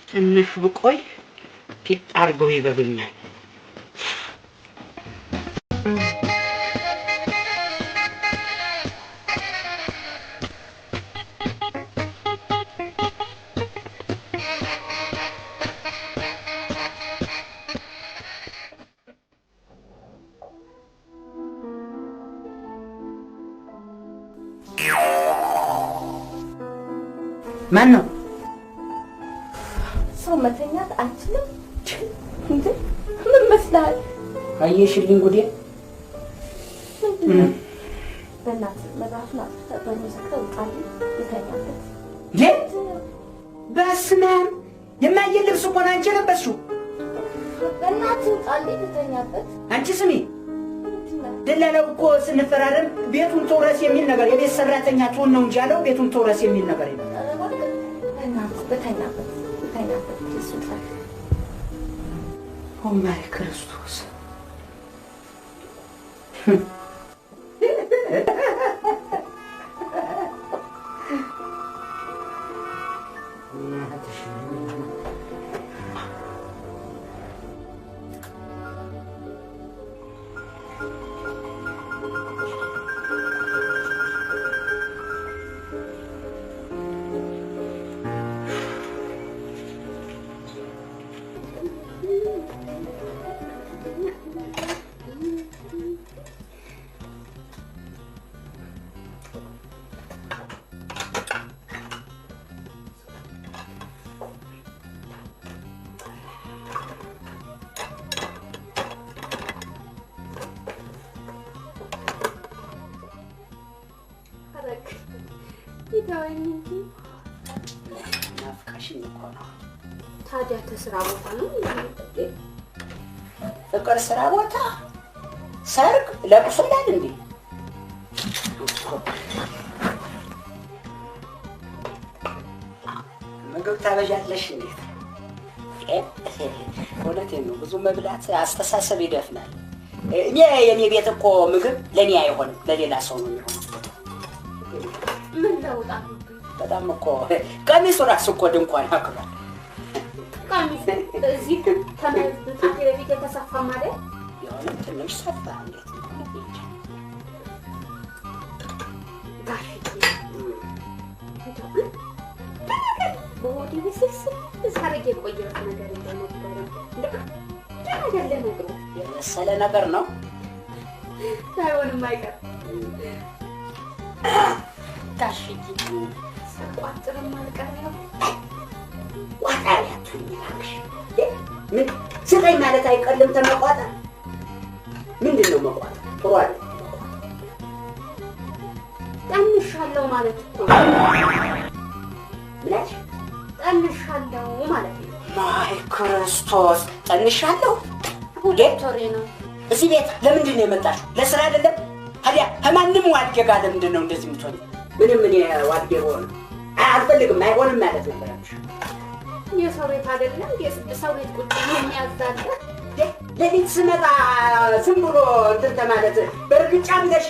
ትንሽ ብቆይ ፊት አድርገው ይበሉኛል። ማን ነው? ሰው መተኛት አትችልም እንዴ? ምን መስላል? አየሽልኝ ጉዴ። በእናትህ መብራቱን አጥፍተህ በሙዚቃው ቃል የተኛበት በስመ አብ የማየ ልብስ እኮ ነው አንቺ የለበስሽው። በእናትህ ቃል የተኛበት። አንቺ ስሚ፣ ደላላው እኮ ስንፈራረም ቤቱን ተውረስ የሚል ነገር የቤት ሰራተኛ ትሆን ነው እንጂ ያለው ቤቱን ተውረስ የሚል ነገር የለም። በተኛበት ይሱታል። ኦ ማይ ክርስቶስ ናፍቀሽኝ እኮ ነው። ታዲያ ከስራ ቦታ ነው ፍቅር ስራ ቦታ ሰርግ ለቅሶ ይላል እንዴ? ምግብ ታበዣለሽ እንዴት? እውነቴን ነው። ብዙ መብላት አስተሳሰብ ይደፍናል። እኔ የኔ ቤት እኮ ምግብ ለእኔ አይሆንም፣ ለሌላ ሰው ነው የሚሆነው። ምን ለውጣ? በጣም እኮ ቀሚሱ ራሱ እኮ ድንኳን ያክሏል። ቀሚስ እዚህ ተመዝብታ በፊት የተሰፋ ማለት የሆነ ትንሽ ሰፋ እንዴት ነው? ጋሽ በሆዴ ብስስ ሳረግ የቆየሁት ነገር እንደነበረ ነገር ለነገሩ የመሰለ ነገር ነው። ሳይሆንም አይቀር ጋሽዬ ቋጥርም አልቀረም። ቋጣሪያቱኝ እባክሽ። ምን ስጠኝ ማለት አይቀልም ተመቋጠር። ምንድን ነው መቋጠር? ጥሩ አለ ጠንሻለሁ ማለት እኮ ምናሽ? ጠንሻለሁ ማለት ነው። ማይ ክርስቶስ ጠንሻለሁ። ሁለቶሬ ነው። እዚህ ቤት ለምንድን ነው የመጣሽው? ለስራ አይደለም? ታዲያ ከማንም ዋልጌ ጋር ለምንድን ነው እንደዚህ የምትሆኝ? ምንም እኔ ዋልጌ ሆነ አልፈልግም፣ አይሆንም ማለት ነበረብሽ። የሰው ቤት አይደለም የሰው ቤት ቁጭ የሚያዛለ ሌሊት ስመጣ ዝም ብሎ እንትን ተማለት በእርግጫ ብለሽ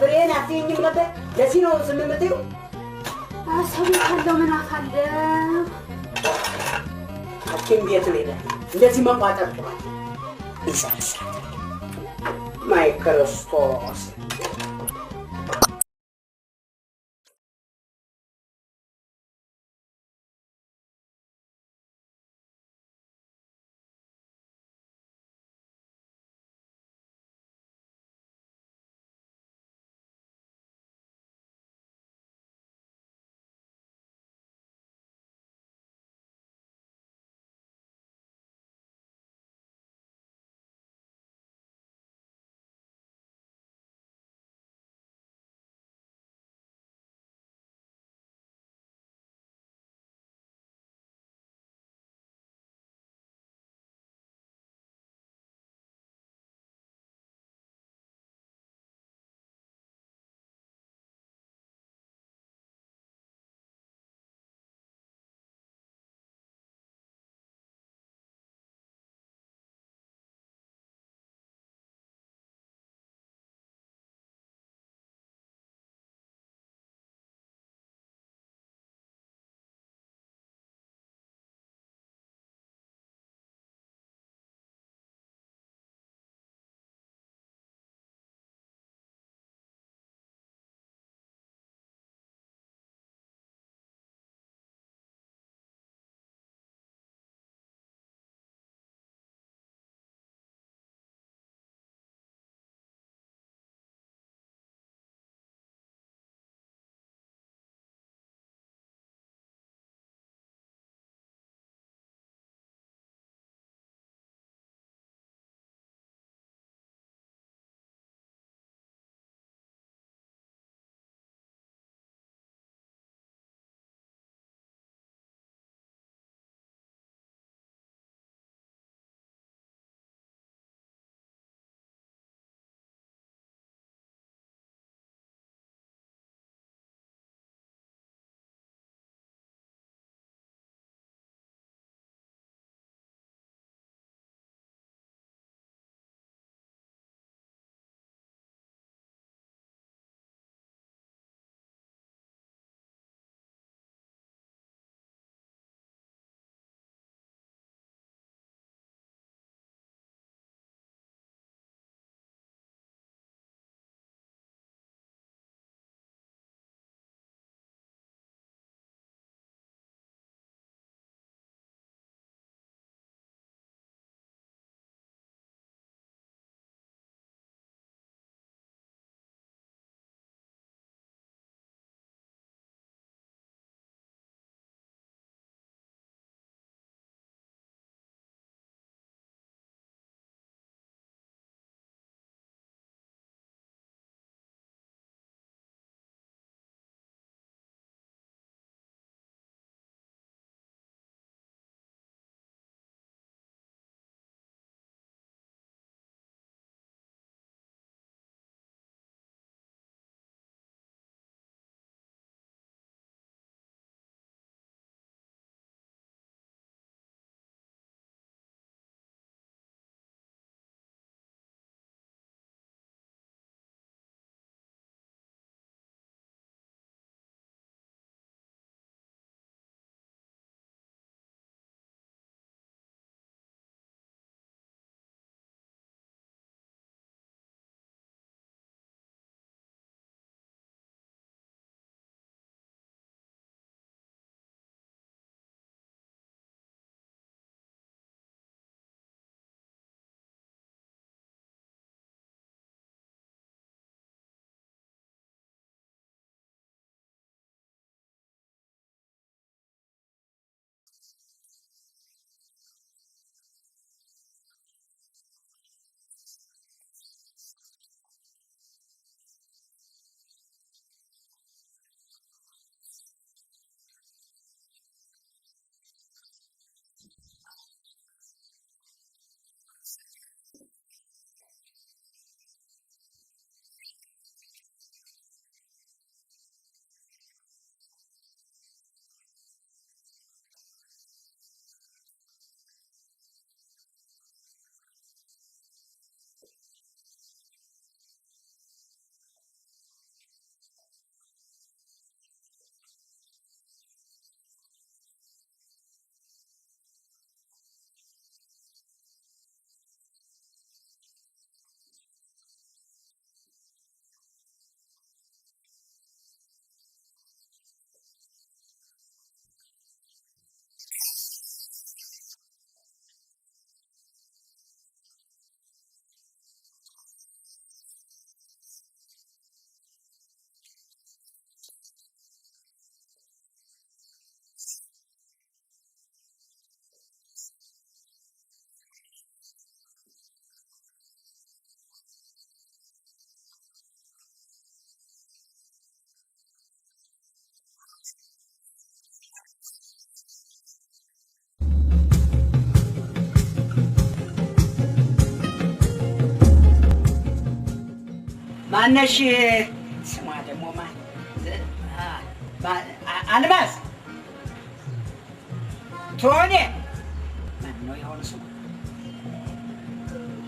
ፍሬን አትይኝም ነበር? ለዚህ ነው ዝም የምትይው? ሰው ቤት አለው ምን አፋለ ሐኪም ቤት ነው ሄደ እንደዚህ መቋጠር ጥሯል። ይሳሳ ማይ ክርስቶስ ማነሽ ስሟ ደግሞ አልማዝ ቶኔ ማነው የሆነ ስሟ?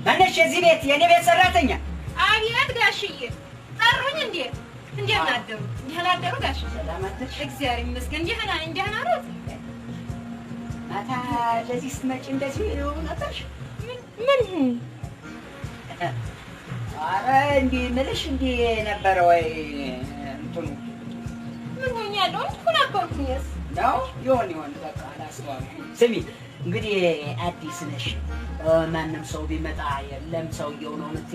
ማነሽ የዚህ ቤት የኔ ቤት ሰራተኛ? አቤት ጋሽዬ ጠሩኝ እንዴ? እንደምን አደሩ? ደህና አደሩ ጋሽ? ሰላም አደርሽ? እግዚአብሔር ይመስገን ደህና ነኝ። ደህና ነው። ማታ ለዚህ ስትመጪ እንደዚህ ነበርሽ? ምን ኧረ እንዲህ ምልሽ እንዲህ ነበረ ወይ እንትኑ ምን ሆኛለሁ? እኮ ነበርኩኝስ ነው ይሆን በቃ አላስተዋልኩም። ስሚ እንግዲህ አዲስ ነሽ። ማንም ሰው ቢመጣ የለም ሰውየው ነው ምቴ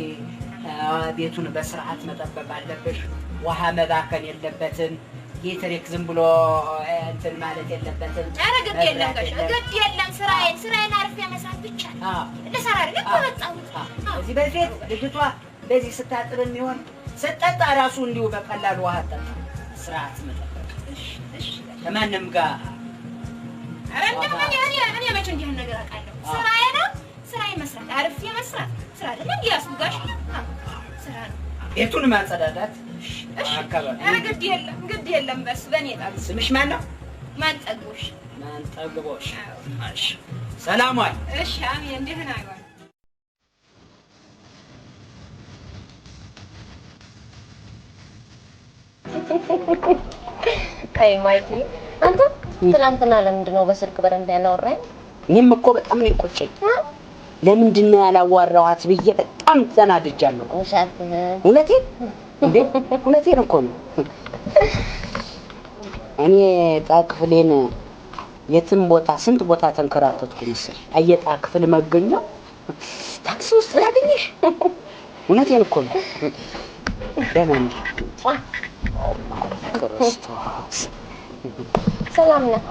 ቤቱን በስርዓት መጠበቅ አለብሽ። ውሃ መባከን የለበትም። ጌትሪክ ዝም ብሎ እንትን ማለት የለበትም። ኧረ ግድ የለም ጋሽ ግድ የለም። ስራዬን አርፌ መስራት ብቻ ነው። ልሰራ አይደል እኮ መጣሁት። እዚህ በፊት ልጅቷ እንደዚህ ስታጥብ የሚሆን ስጠጣ ራሱ እንዲሁ በቀላሉ ውሃ ጠጣ። ስርዓት መጠበቅ እሺ ከማንም ጋር ኧረ እንደምን እኔ መቼ እንዲህ ነገር አውቃለሁ። ስራዬ ነው። ስራዬን መስራት አርፌ መስራት ስራ አይደል እንዴ ያስቡጋሽ? ስራ ነው። ቤቱን ማጸዳዳት አካባቢ ኧረ ግድ የለም በስ በእኔ ጣል። ስምሽ ማን ነው? ማንጠግቦሽ ማንጠግቦሽ። እሺ ሰላም ዋል። እሺ አሜን ደህና ይዋል። አይ ማይቲ አንተ ትናንትና ለምንድን ነው በስልክ በረንዳ ያላወራኝ? እኔም እኮ በጣም ነው የቆጨኝ። ለምንድን ነው ያላዋራኋት ብዬ በጣም ተናድጃለሁ። እውነቴን እንዴ እውነቴን እኮ ነው። እኔ ዕጣ ክፍሌን የትም ቦታ ስንት ቦታ ተንከራተትኩ መሰል። አየጣ ክፍል መገኘው ታክሲ ውስጥ ላገኘሽ። እውነቴን እኮ ነው። ደህና ክርስቶስ ሰላም ነህ?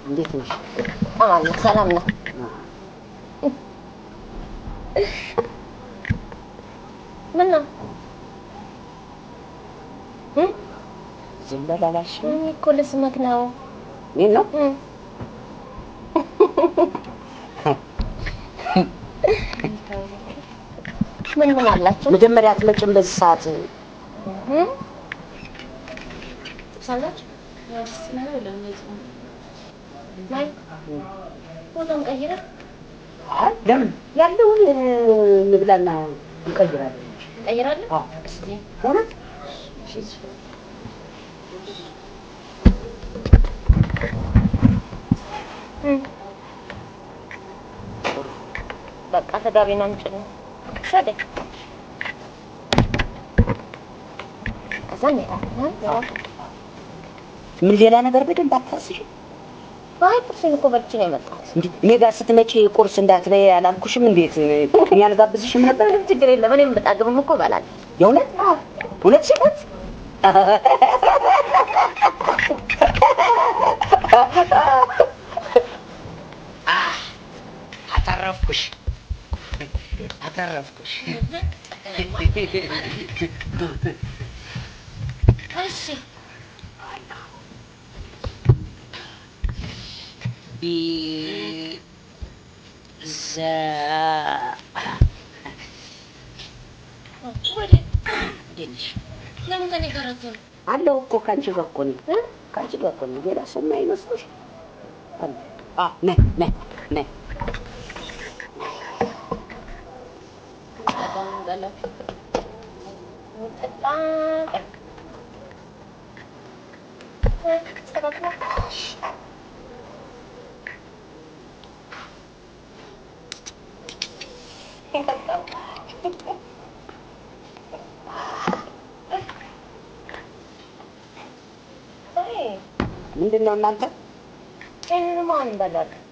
እንዴት ነሽ? ሰላም ነህ? ምን ነው ዝም በል አላልሽም? እኔ እኮ ልስምህ ነው። እኔን ነው? ምን አላችሁ? መጀመሪያ አትመጭም በዚህ ሰዓት? ሳላች ማይ ወደም ቀይረ ለምን ያለውን እንብላና እንቀይራለን። ቀይራለን? አዎ እስቲ ሆነት በቃ ተጋቢና እንጭን ሸደ ከዛም ያው ምን ሌላ ነገር በደንብ አታስሽ። አይ ቁርሴን እኮ በልቼ ነው የመጣሁት። እንዴ እኔ ጋር ስትመጪ ቁርስ እንዳትበይ አላልኩሽም? እንዴት እኔ አልጋብዝሽም ነበር? ችግር የለም። እኔም በጣግብም እኮ እበላለሁ። የእውነት እውነት ሲሞት አተረፍኩሽ። እሺ ለምን ከእኔ ጋር አትሆንም? አለው እኮ ከአንቺ ጋር እኮ ነኝ። ከአንቺ ጋር እኮ ነኝ። ሌላ ሰው የማይመስልሽ? ነይ ምንድን ነው እናንተ? ማን እንበላለን?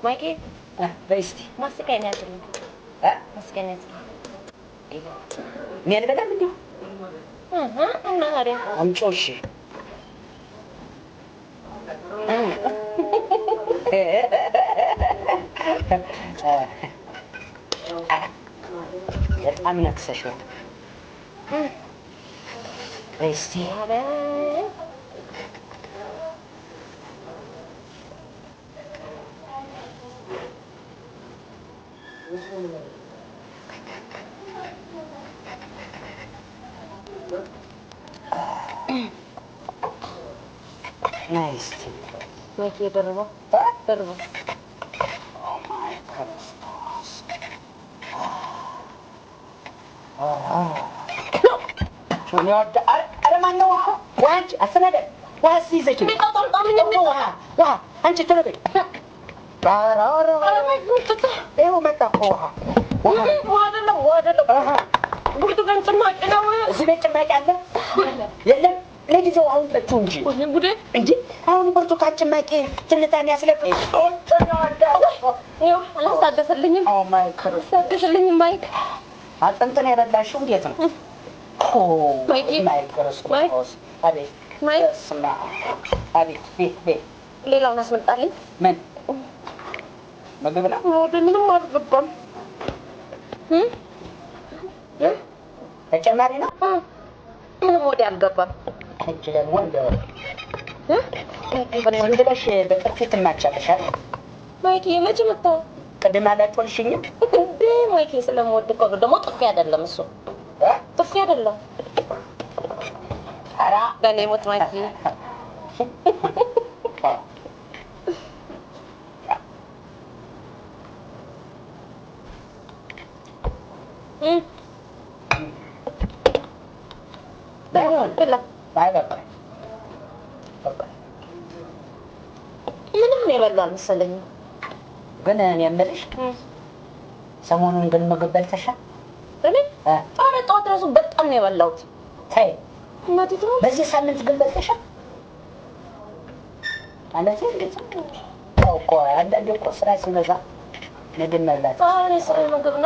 ማይኬ በይ እስኪ ማስቀኝ ያዝልኝ። ማስቀኝ ያዝልኝ። እኔ አልበላም እንዴ? እና ታዲያ አምጪው እሺ በጣም ነክሰሻል። እስቲ ናይስ ማይክ የደረበው ደረበው ዋንጭ አሰናደ ዋስ ይዘች አንቺ ተለበይ ይኸው መጣ እኮ ብርቱካን ጭማቂ ነው። እዚህ ቤት ጭማቂ አለ የለም? ለጊዜው አሁን ጠጡ እንጂ እንጂ አሁን ብርቱካን ጭማቂ ትንታኔ ያስለቅቅ አላስታደሰልኝም። አላስታደሰልኝም። ማይክ አጥንትን የበላሽው እንዴት ነው? ሌላውን አስመጣልኝ። ምን ምግብ ነው? ምንም አልገባም። ተጨማሪ ነው? ምንም ወዲያ አልገባም። እጅ ደግሞ ዝም ብለሽ በጥፊ ትማቻለሻል። ማይክ መቼ መጣ? ቅድም አላጮልሽኝም እንዴ? ማይክ ስለምወድ እኮ ደግሞ ጥፊ አይደለም እሱ ጥፊ አይደለም። ኧረ በኔ ሞት ማይክ ምንም የበላው አልመሰለኝም። ግን እኔ የምልሽ ሰሞኑን ግን ምግብ በልተሻል? እኔ ኧረ ጠዋት እራሱ በጣም ነው የበላሁት። ተይ እናቴ ትሙት በዚህ ሳምንት ግን በልተሻል? ማለት እንዴት ነው እኮ አንዳንዴ እኮ ስራ ሲበዛ ምግብ መብላት እኔ ስራ ምግብ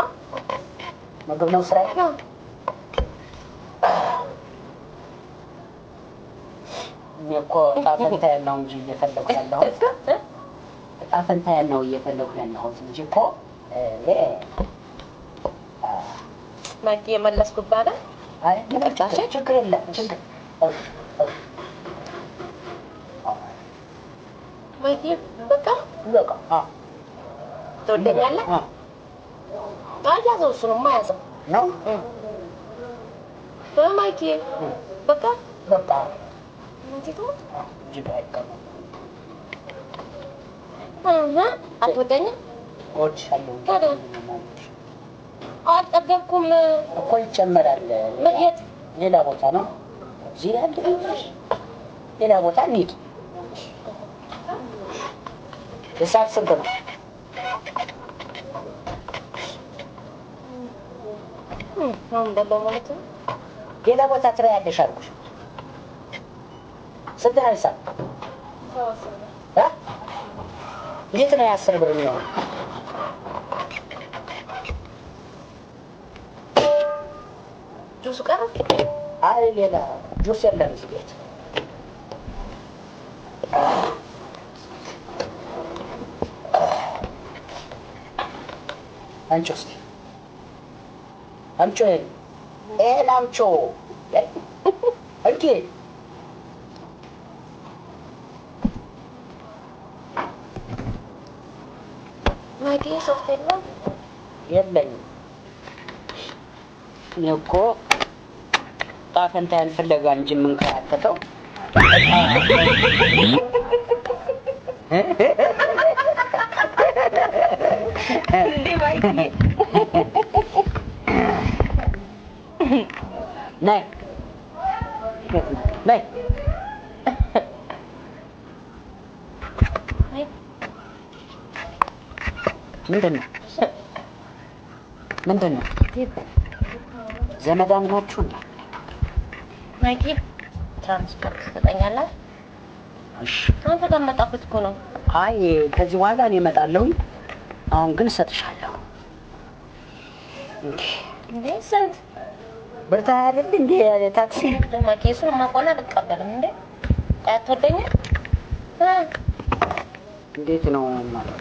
ነው ስራ እኔ እኮ ዕጣ ፈንታዬን ነው እንጂ እየፈለኩ ያለሁት ዕጣ ፈንታዬን ነው እየፈለኩ ያለሁት እንጂ እኮ ማይክ የመለስኩብህ አይደል? አይ ችግር የለም ችግር ማይክ በቃ ትወደኛለህ? ያዘው እሱንማ ያዘው ነው ማይክ በቃ እናቴ ትሙት እጅግ አይቀርም። አትወደኝም? እወድሻለሁ። ታዲያ አልጠገብኩም እኮ ይጨመራል። የት? ሌላ ቦታ ነው እዚህ ያለ ሌላ ቦታ እንሂድ። የሰዓት ስንት ነው? አሁን እንደለው ማለት ነው። ሌላ ቦታ ትበያለሽ አልኩሽ። ስንት ነው ሂሳብ? እንዴት ነው 10 ብር የሚሆነው? ጁስ ቀረ? አይ ሌላ ጁስ የለም እዚህ ቤት። አንቺ እስኪ አምጪው ይሄን አምጪው እንኪ ማይክ ሶፍት የለም? የለኝም። እኔ እኮ ዕጣ ፈንታዬን ፍለጋ እንጂ የምንከራተተው ነይ ነይ ምንድን ነው ዘመዳም ናችሁ እንዴ? ማይክ ትራንስፖርት ትሰጠኛለህ? እሺ አንተ ጋር መጣሁት እኮ ነው። አይ ከዚህ በኋላ እኔ እመጣለሁ። አሁን ግን እሰጥሻለሁ። እንዴ ስንት ብርታ አይደል እንዴ ታክሲ ማይክ እሱን ማቆና አልቀበልም። እንዴ አትወደኝም? እንዴት ነው ማለት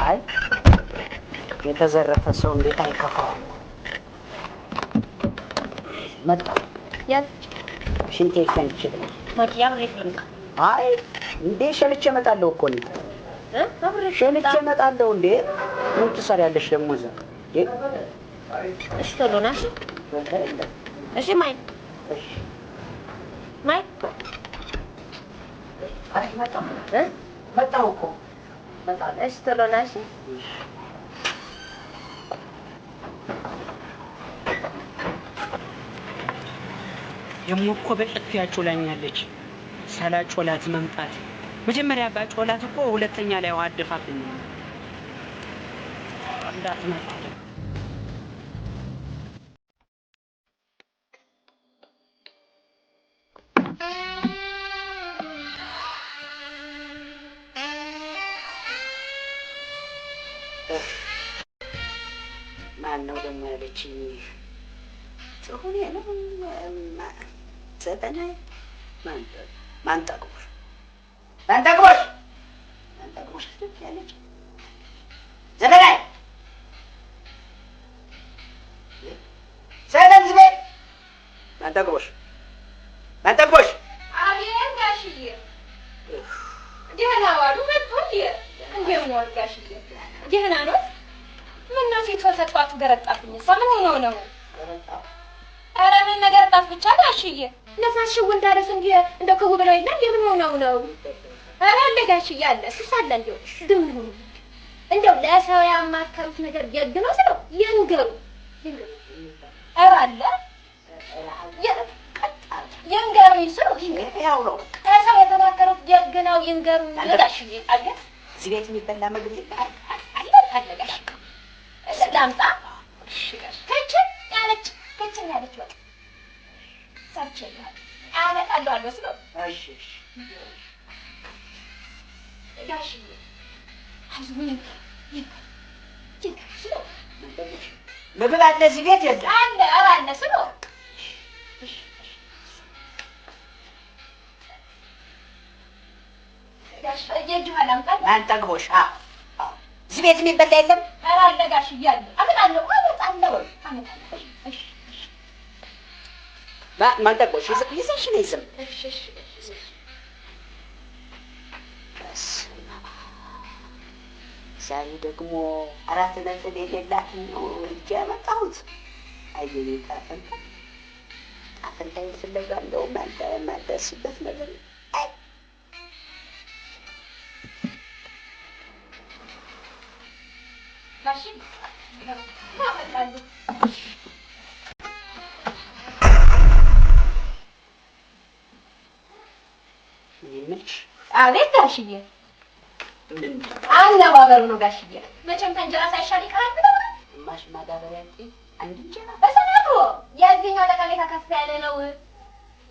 አይ የተዘረፈ ሰው እንዴት አይከፋውም? መጣ ያ ሽንቴ ሸንቼ ማኪያም ሪፍሊንግ አይ እንዴ ሸንቼ እመጣለሁ እኮ ነው ሸንቼ እመጣለሁ። እንዴ ምን ትሰሪያለሽ ደግሞ እዛ? እሺ ቶሎ ና እሺ። እሺ ማይ ማይ አይ መጣሁ እኮ መጣሁ። እሺ ቶሎ ና እሺ። ደግሞ እኮ በጥፊያ ጮላኛለች። ሳላጮላት መምጣት መጀመሪያ ባጮላት እኮ ሁለተኛ ላይ ዋደፋብኝ እንዳትመጣ ማነው ደግሞ ያለችኝ? ጽሁኔ ነው ዘጠናይ ማንጠቅቦሽ ያለች ዘጠናይ ሰላም ዝቤ ማንጠቅቦሽ አቤት ጋሽዬ ደህና ዋሉ መጥቶ እንደምን ዋሉ ጋሽዬ? ደህና ነው። ምነው ፊት ተጧቱ ገረጣብኝ? እሷ ምን ሆኖ ነው? ኧረ ምን ነገር ጣፍ ብቻ ጋሽዬ ነፋስ ሽው እንዳለስ እንደ ክቡ ብለው ይላል። የምን ሆነው ነው? ኧረ አለ ጋሽዬ አለ እሱስ አለ። ግን ምን ሆኖ እንደው ለሰው ያማከሩት ነገር ደግነው ስለው ይንገሩ። ኧረ አለ ይንገሩኝ ስለው ያው ነው ለሰው የተማከሩት ደግነው ይንገሩ ጋሽዬ አለ። እዚህ ቤት የሚበላ ምግብ ይባል አለ ጋሽዬ ላምጣ? እሺ ጋሽ ከችን ያለች በቃ ሰርቼልሃል አመጣለሁ አልበስ ነው። እሺ ጋሽዬ አይዞህ ምግብ አለ እዚህ ቤት የለም አለ። ኧረ አለ ስለው ጋሽ እየጅህ አላምጣ ማንጠግቦሽ እዚህ ቤት የሚበላ የለም። ኧረ አለ ጋሽዬ አለ። አመጣለሁ። እሺ ማንጠግቦሽ ይዘሽ ነይ ዝም ዛሬ ደግሞ 4 ነጥብ የሌላትን ነው እንጂ ያመጣሁት። አየኔ ጣፈንታዬን ፍለጋ እንደውም የማልደርስበት ነገር ጋሽዬ አመጣለሁ። የምልሽ አቤት ጋሽዬ አነባበሩ ነው ጋሽዬ። መቼም ከእንጀራ ሳይሻል ይቀራል ብለው ነው። ግማሽ ማዳበሪያ አንድ እንጀራ በሰነዱ የዚህኛው ጠቀሜታ ከፍ ያለ ነው።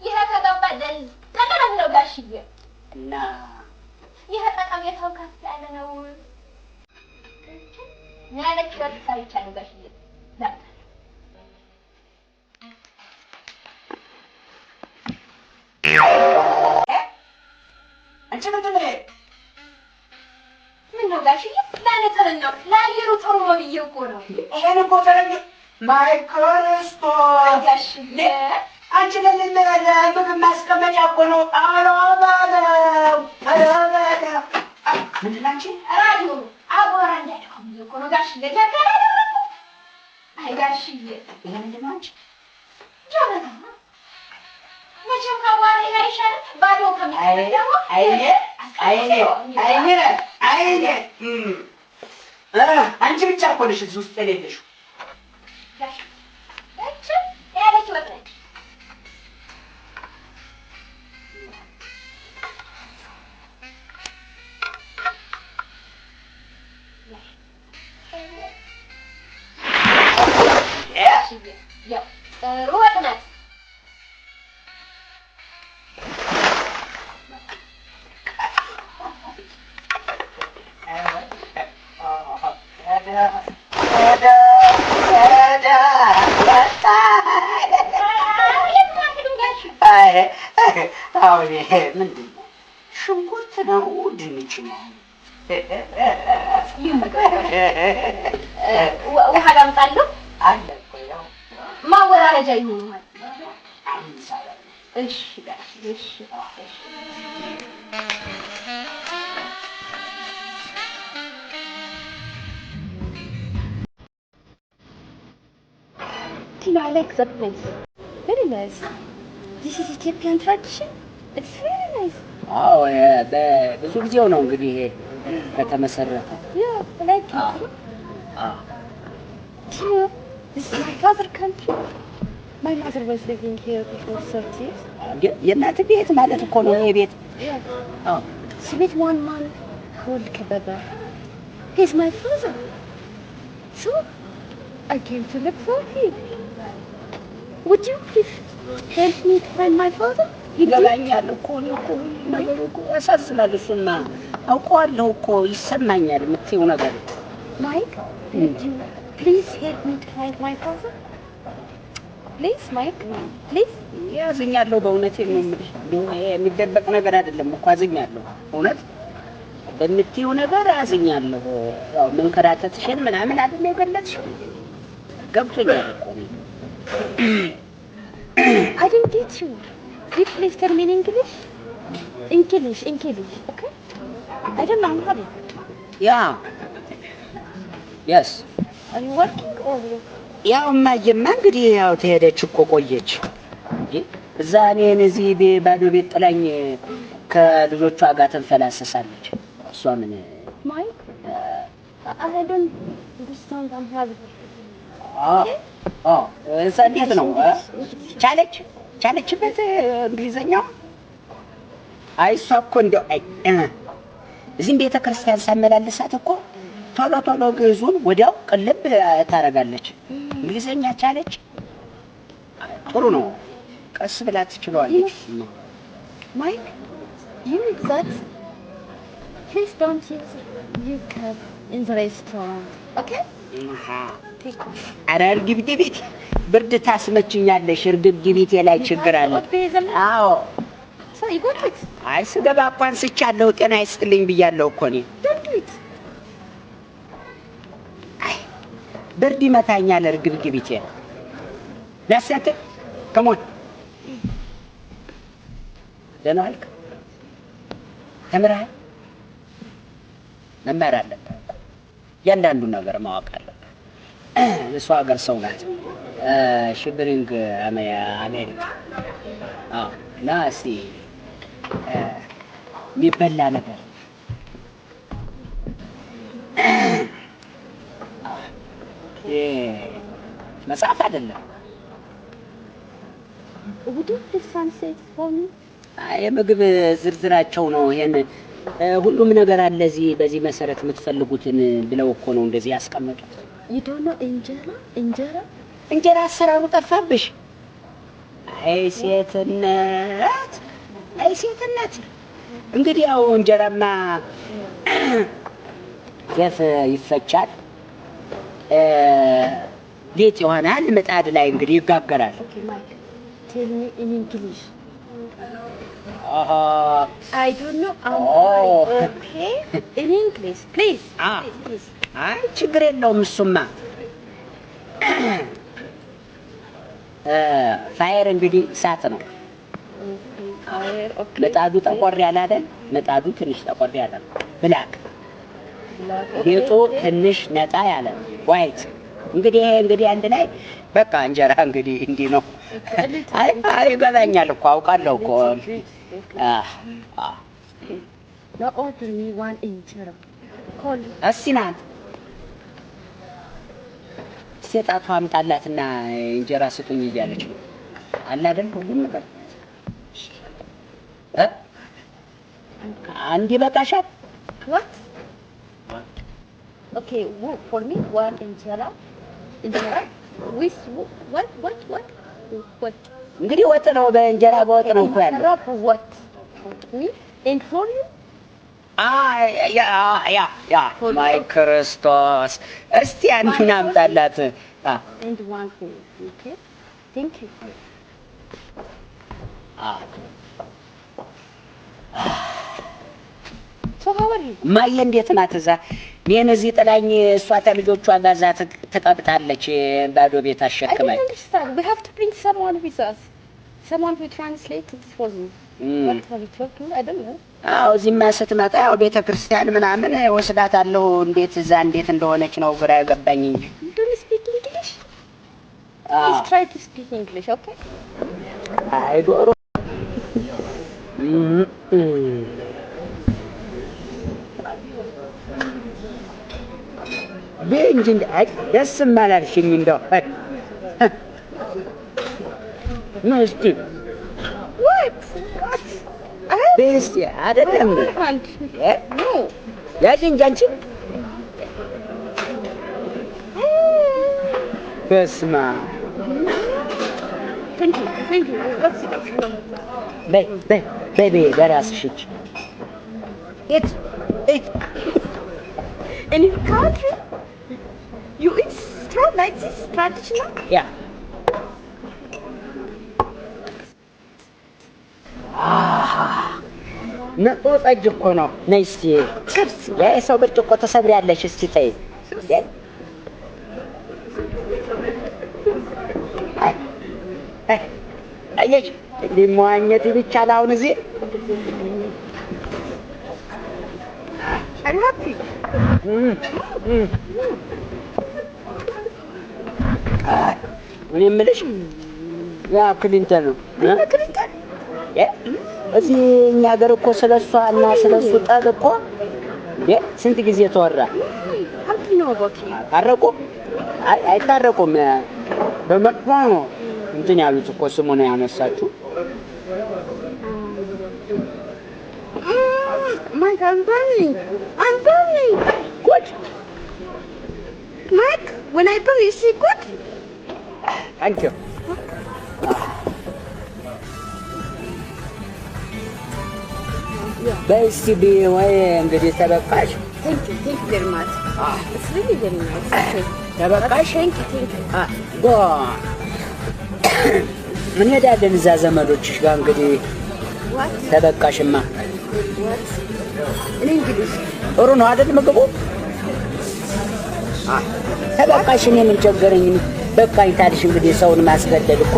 ይሄ ከገባለን ጠቀም ነው ጋሽዬ። እና ይሄ ጠቀሜታው ከፍ ያለ ነው። ያለች ወጥታ ይቻላል ጋሽዬ። አንቺ ምንድን ነው? ምነው ጋሽዬ? ለነጠርን ነው ለአየሩ ጥሩ ነው ብዬ እኮ ነው። ይሄን እኮ ፈረንጅ ማይ ክርስቶስ ጋሽዬ አንቺ ለምግብ ማስቀመጫ እኮ ነው። ኧረ በለው ምንድን ነው አንቺ? ራዲዮ አቧራ እንዳይደፋም ብዬ እኮ ነው ጋሽዬ። አይ ጋሽዬ ይሄ ምንድን ነው አንቺ? ጀበና መቼም ከአቧራ አይሻልም። ባዶ ከሚቀር ደግሞ አይኔ አንቺ ብቻ እኮ ነሽ እዚህ ውስጥ የሌለሽው። ያለች ወጥ ነች። ጥሩ ወጥ ናት። አሁን ምንድን ነው? ሽንኩርት ነው ድንች ነው? ውሃ ላምጣለሁ? አለ እኮ ያው ማወራረጃ ይሆናል። እሺ እሺ Tina, I like that place. Very nice. This is Ethiopian tradition. It's very nice. አዎ ብዙ ጊዜው ነው እንግዲህ ከተመሰረተ። Yeah, I like it. Tina, this is my father's country. My mother was living here before 30 years. የእናት ቤት ማለት እኮ ነው ይሄ ቤት። Yeah. She met one man called Kababa. He's my father. So, I came to look for him. Would you please help me to find my father? ይገባኛል እኮ ነገሩ እኮ ያሳዝናል። እሱማ አውቀዋለሁ እኮ ይሰማኛል የምትይው ነገር። Mike, would you please help me to find my father? Please, Mike, please. ያዝኛለሁ በእውነቴን ነው የምልሽ። የሚደበቅ ነገር አይደለም እኮ አዝኛለሁ። እውነት በምትይው ነገር አዝኛለሁ። ያው መንከራተትሽን ምናምን አይደል የገለጽሽው? ገብቶኛል እኮ I didn't get you. Could you please tell me in English? English, okay? I don't know how to. Yeah. Yes. Are you working or you? ያው እማዬማ እንግዲህ ያው ተሄደች እኮ ቆየች። እዛ እኔን እዚህ ባዶ ቤት ጥላኝ ከልጆቿ ጋር ትንፈላሰሳለች። እሷ ምን Mike? I don't understand. I'm having. እዛ እንዴት ነው ቻለችበት እንግሊዘኛው? አይ እሷ እኮ እንደው እዚህም ቤተ ክርስቲያን ሳመላልሳት እኮ ቶሎ ግዕዙን ወዲያው ቅልብ ታደርጋለች። እንግሊዘኛ ቻለች። ጥሩ ነው፣ ቀስ ብላ ትችላለች። Mike, you need that. Please don't use your cup in the restaurant, okay? ኧረ እርግብግቢት ብርድ ታስመችኛለሽ። እርግብግቢቴ ላይ ችግር አለ። አዎ So you got it. አይ ስገባ እኮ አንስቻለሁ። ጤና ይስጥልኝ ብያለሁ እኮ እኔ። Don't do it. አይ ብርድ ይመታኛል እርግብግቢቴ። ለሰተ ከሞን ደህና ዋልክ? ተምረሃል? መማር አለብህ። እያንዳንዱን ነገር ማወቅ አለብህ። የእሷ ሀገር ሰው ናት። ሽብሪንግ አሜሪካ። እና እስኪ የሚበላ ነገር መጽሐፍ አይደለም። Would you please translate for me? የምግብ ዝርዝራቸው ነው። ይሄን ሁሉም ነገር አለ እዚህ በዚህ መሰረት የምትፈልጉትን ብለው እኮ ነው እንደዚህ ያስቀመጡት። You don't know እንጀራ አሰራሩ ጠፋብሽ? አይ ሴትነት እንግዲህ ያው እንጀራማ ጤፍ ይፈጫል፣ ሊጥ ይሆናል፣ ምጣድ ላይ እንግዲህ ይጋገራል። Okay, Mike, tell me in English. I don't know. Okay, in English, please. Please. አይ ችግር የለውም እሱማ። ፋየር እንግዲህ እሳት ነው። ምጣዱ ጠቆር ያለ አይደል? ምጣዱ ትንሽ ጠቆር ያለ ነው። ብላክ ሊጡ ትንሽ ነጣ ያለ ዋይት። እንግዲህ አንድ ላይ በቃ እንጀራ እንግዲህ እንዲህ ነው። አይ ይገባኛል እኮ አውቃለሁ እኮ። Now order me one injera. Call. እስኪ ናት ሴጣቷ አምጣላትና እንጀራ ስጡኝ እያለች ነው አለ አይደል? ሁሉም ነገር አንድ ይበቃሻል። What? Okay, for me one injera. With what? እንግዲህ ወጥ ነው፣ በእንጀራ በወጥ ነው እኮ ያለው። Injera for what? Me? And for you? ያ ማይ ክርስቶስ እስቲ አንቺን አምጣላት። And one thing, okay? Thank you. ማየ እንዴት ናት? እዛ እኔን እዚህ ጥላኝ እሷ ተልጆቿ ጋር እዛ ትቀብጣለች ባዶ ቤት አሸክማኝ። We have to bring someone with us. Someone who translates this for me. What have you talked to? I don't know. አዎ እዚህማ ስትመጣ ያው ቤተ ክርስቲያን ምናምን ወስዳታለሁ። እንዴት እዛ እንዴት እንደሆነች ነው ግራ ያገባኝ እንጂ። Do you speak English? Please try to speak English, okay? አይ ዶሮ እንጂ ደስም አላልሽኝ እንደው ነው እስኪ ቤስቲ አይደለም ያቺ እንጂ አንቺ በስመ አብ Thank you. በይ በራስሽ እጅ In your country, you eat straw like this, traditional? Yeah. ነጦ ጠጅ እኮ ነው። ነይ እስኪ የሰው ብርጭቆ ተሰብሪያለሽ። እስኪ ተይ አየሽ እንዲህ መዋኘት ይቻላል አሁን እዚህ I'm happy. እኔ የምልሽ ያ ክሊንተን ነው እዚህ እኛ ሀገር እኮ ስለሷ እና ስለሱ ጠብ እኮ ስንት ጊዜ ተወራ። ታረቁ አይታረቁም። በመጥፎ ነው እንትን ያሉት እኮ ስሙን ያነሳችሁ። Mike, I'm burning. Good. Mike, when I burn, you see good? Thank you. በስቲ ወይ እንግዲህ ተበቃሽ። Thank you very much. It's really very nice. Okay. ተበቃሽ። Thank you. ጎ ምን ሄዳለን እዛ ዘመዶችሽ ጋር እንግዲህ What? ተበቃሽማ What? In English. ጥሩ ነው አይደል ምግቡ? ተበቃሽ። እኔ ምን ቸገረኝ? በቃኝ ታልሽ እንግዲህ ሰውን ማስገደድ እኮ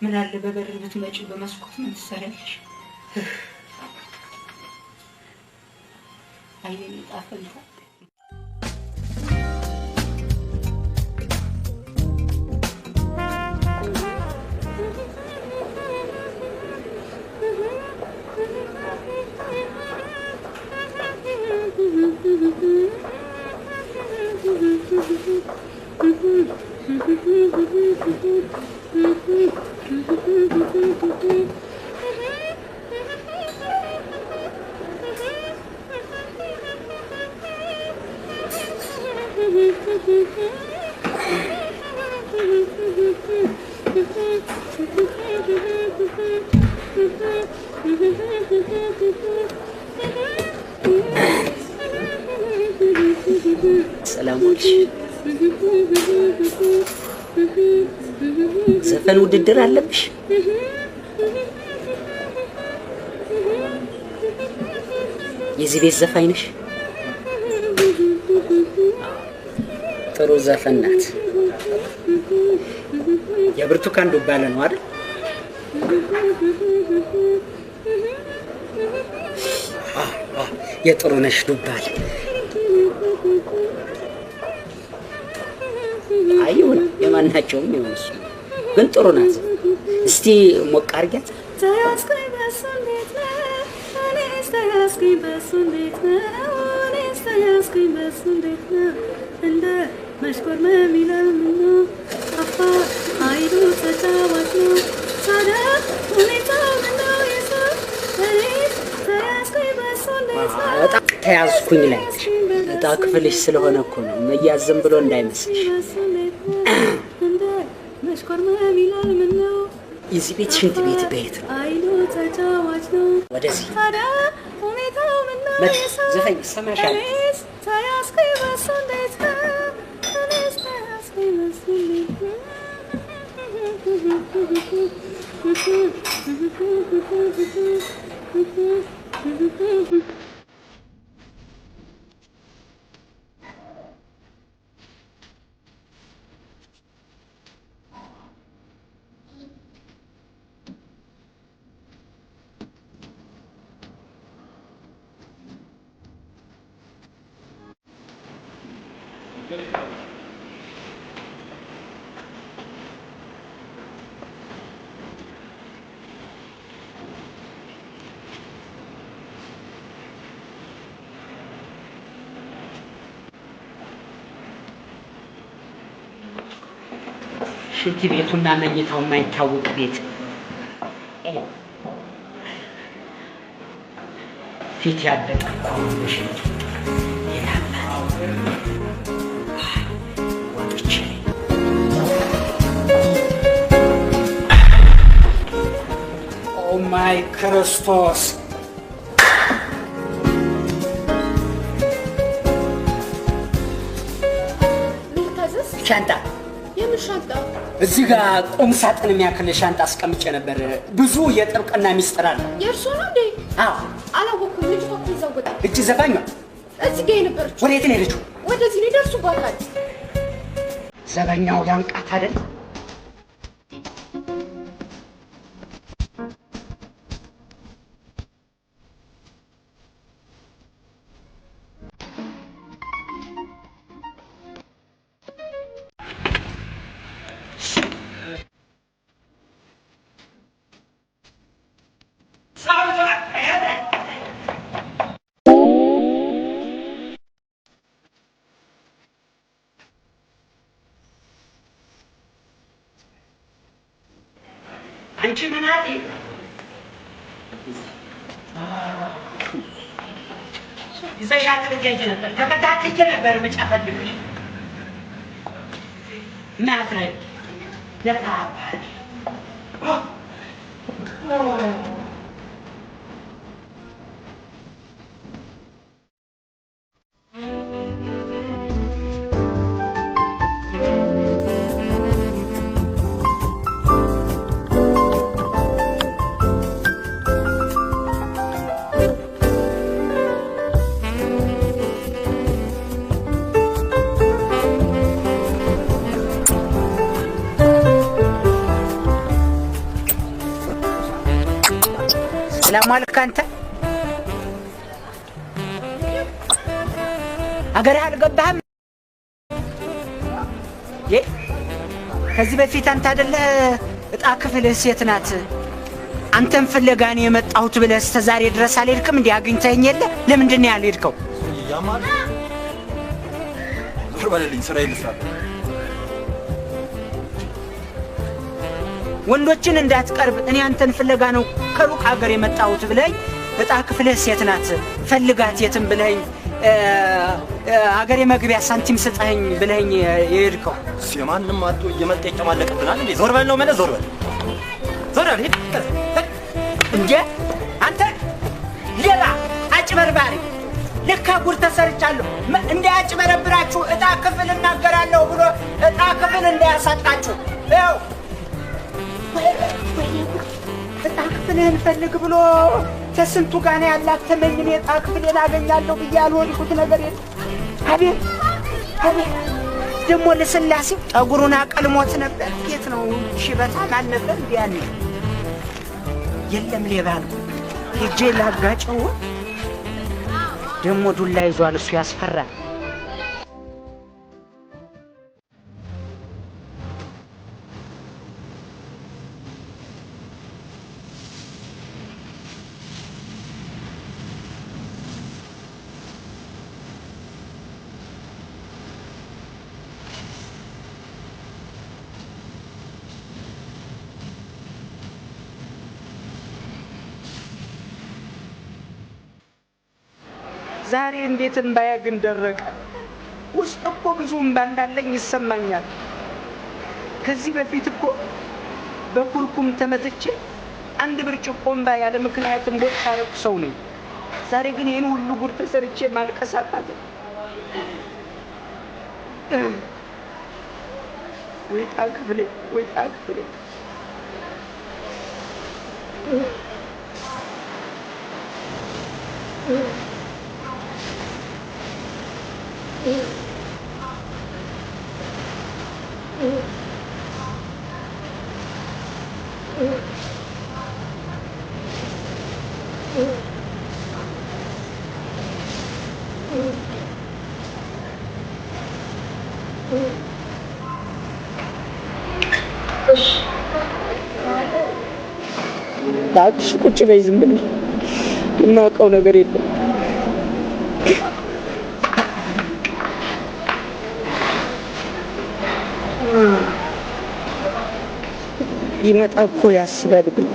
ምን አለ በበር ብትመጪ በመስኮት ምን ትሰሪያለሽ? አየኔ ጣፈልታ ሰላሞች ዘፈን ውድድር አለብሽ? የዚህ ቤት ዘፋኝ ነሽ? ጥሩ ዘፈን ናት። የብርቱካን ዱባለ ነው አይደል? የጥሩነሽ ዱባል አይሁን የማናቸውም ይሁን እሱ ግን ጥሩ ናት። እስቲ ሞቅ አድርጊያት። እንደ መሽኮርመም ይላል አፋ አይዱ ተጫዋች ነው ታዲያ ሁኔታው ምነው የሰው በጣም ተያዝኩኝ ላይ እጣ ክፍልሽ ስለሆነ እኮ ነው መያዝ ዝም ብሎ እንዳይመስልሽ። የዚህ ቤት ሽንት ቤት በየት ነው? ወደዚህ ዘፈኝ ሰማሻል። ሽንት ቤቱና መኝታው የማይታወቅ ቤት ፊት ያለቀ ሽንት ኦ ማይ ክርስቶስ! ሻንጣ ሻንጣ እዚህ ጋር ቁም ሳጥን የሚያክል ሻንጣ አስቀምጬ ነበር። ብዙ የጥብቅና ሚስጥር አለ። የእርሱ ነው እንዴ? አዎ። አላወኩም። ልጅ ወጥቶ ይዘው ወጣ። እጅ ዘፋኝ ነው። እዚህ ጋር የነበረችው ወዴት ነው የሄደችው? ወደዚህ ነው ይደርሱባታል። ዘበኛው ያንቃት አይደል? አንቺ ምን አለ ይዘሻት ልጅ ነበር ተከታትዬ ነበር መጫፈልሽ ማፍረድ ለታባል ሰላም አለክ አንተ አገርህ አልገባህም? ከዚህ በፊት አንተ አይደለህ እጣ ክፍልህ ሴት ናት አንተን ፍለጋ ነው የመጣሁት ብለህ እስከ ዛሬ ድረስ አልሄድክም? እንዲህ አግኝተኸኝ የለ ለምንድን ነው ያልሄድከው? ያማል ዞር በልልኝ ስራ ይልሳል። ወንዶችን እንዳትቀርብ እኔ አንተን ፍለጋ ነው ከሩቅ ሀገር የመጣሁት ብለኝ እጣ ክፍልህ ሴት ናት ፈልጋት የትም ብለኝ ሀገሬ መግቢያ ሳንቲም ስጠኝ ብለኝ የሄድከው የማንም አጥቶ እየመጣ ይጨማለቅብናል እንዴ? ዞር በል ነው ማለት ዞር በል ዞር በል ሂድ እንዴ አንተ ሌላ አጭበርባሪ ለካ ጉድ ተሰርቻለሁ እንደ አጭበረብራችሁ እጣ ክፍል እናገራለሁ ብሎ እጣ ክፍል እንዳያሳጣችሁ ያው እጣ ክፍልህን ፈልግ ብሎ ከስንቱ ጋር ያላተመኝ እኔ እጣ ክፍሌን አገኛለሁ ብዬ ያልወድኩት ነገር የለም። አቤት አቤት ደግሞ ለስላሴው ጠጉሩን አቀልሞት ነበር። የት ነው ሽበታ ማን ነበር እንዲያን የለም ሌባ ነው ሂጄ ላጋጨው። ደግሞ ዱላ ይዟል እሱ ያስፈራል። ዛሬ እንዴት እንባዬ ግን ደረቀ። ውስጥ እኮ ብዙ እንባ እንዳለኝ ይሰማኛል። ከዚህ በፊት እኮ በኩርኩም ተመትቼ አንድ ብርጭቆ እንባ ያለ ምክንያት እንቦጥ ያደረኩ ሰው ነኝ። ዛሬ ግን ይህን ሁሉ ጉድ ተሰርቼ ማልቀስ አቃተኝ። ወይጣ ክፍሌ፣ ወይጣ ክፍሌ። እባክሽ ቁጭ በይ፣ ዝም ብለሽ የማውቀው ነገር የለም። ይመጣ እኮ ያስባል ግን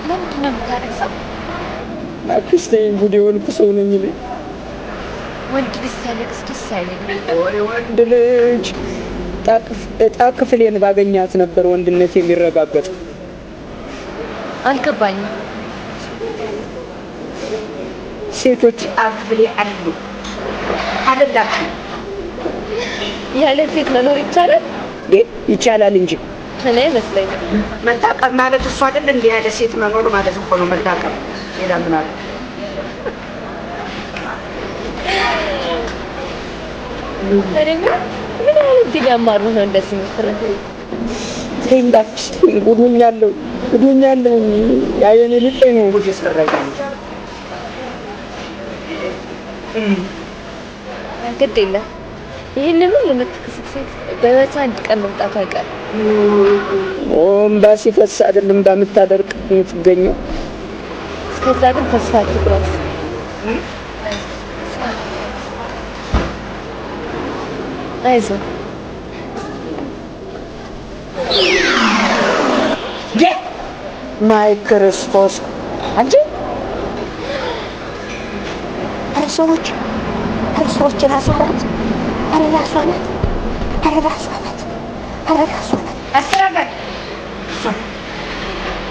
ለምንድን ነው የምታለቅሰው? እባክሽ ተይኝ፣ ጉድ የሆንኩ ሰው ነኝ እኔ። ወንድ ልጅ ሲያለቅስ ደስ አይለኝም። ወንድ ልጅ እጣ ክፍሌን ባገኛት ነበር ወንድነት የሚረጋገጥ። አልገባኝም። ሴቶች አክፍሌ አሉ አይደላችሁ? ያለ ሴት መኖር ይቻላል? ይቻላል እንጂ እኔ አይመስለኝም። መታቀብ ማለት እሱ አይደል? እንዲህ ያለ ሴት መኖር ማለት እኮ ነው መታቀብ። ሌላ ምን አለ? ምን ያህል እጅግ ያማሩ ነው እንደዚህ የምትረዱ? ተይኝ እባክሽ፣ ጉዶኛለሁ፣ ጉዶኛለሁ። ያየኔ ልጤ ነው ጉድ የሰራኝ። ግድ የለም። ይህንን ሁሉ የምትክስት ሴት በህይወቷ አንድ ቀን መምጣቱ አይቀርም። እምባ ሲፈስ አይደለም በምታደርቅ የምትገኘው። እስከዛ ግን ተስፋ አትቁረጥ። አይዞህ። ማይ ክርስቶስ! አንቺ ሰዎች ራሷ ናት። ኧረ ራሷ ናት። ኧረ ራሷ ናት። ኧረ ራሷ ናት። አስተናጋጅ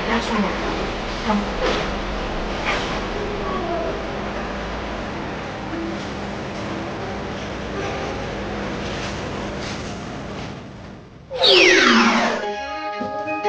ራሷ ናት።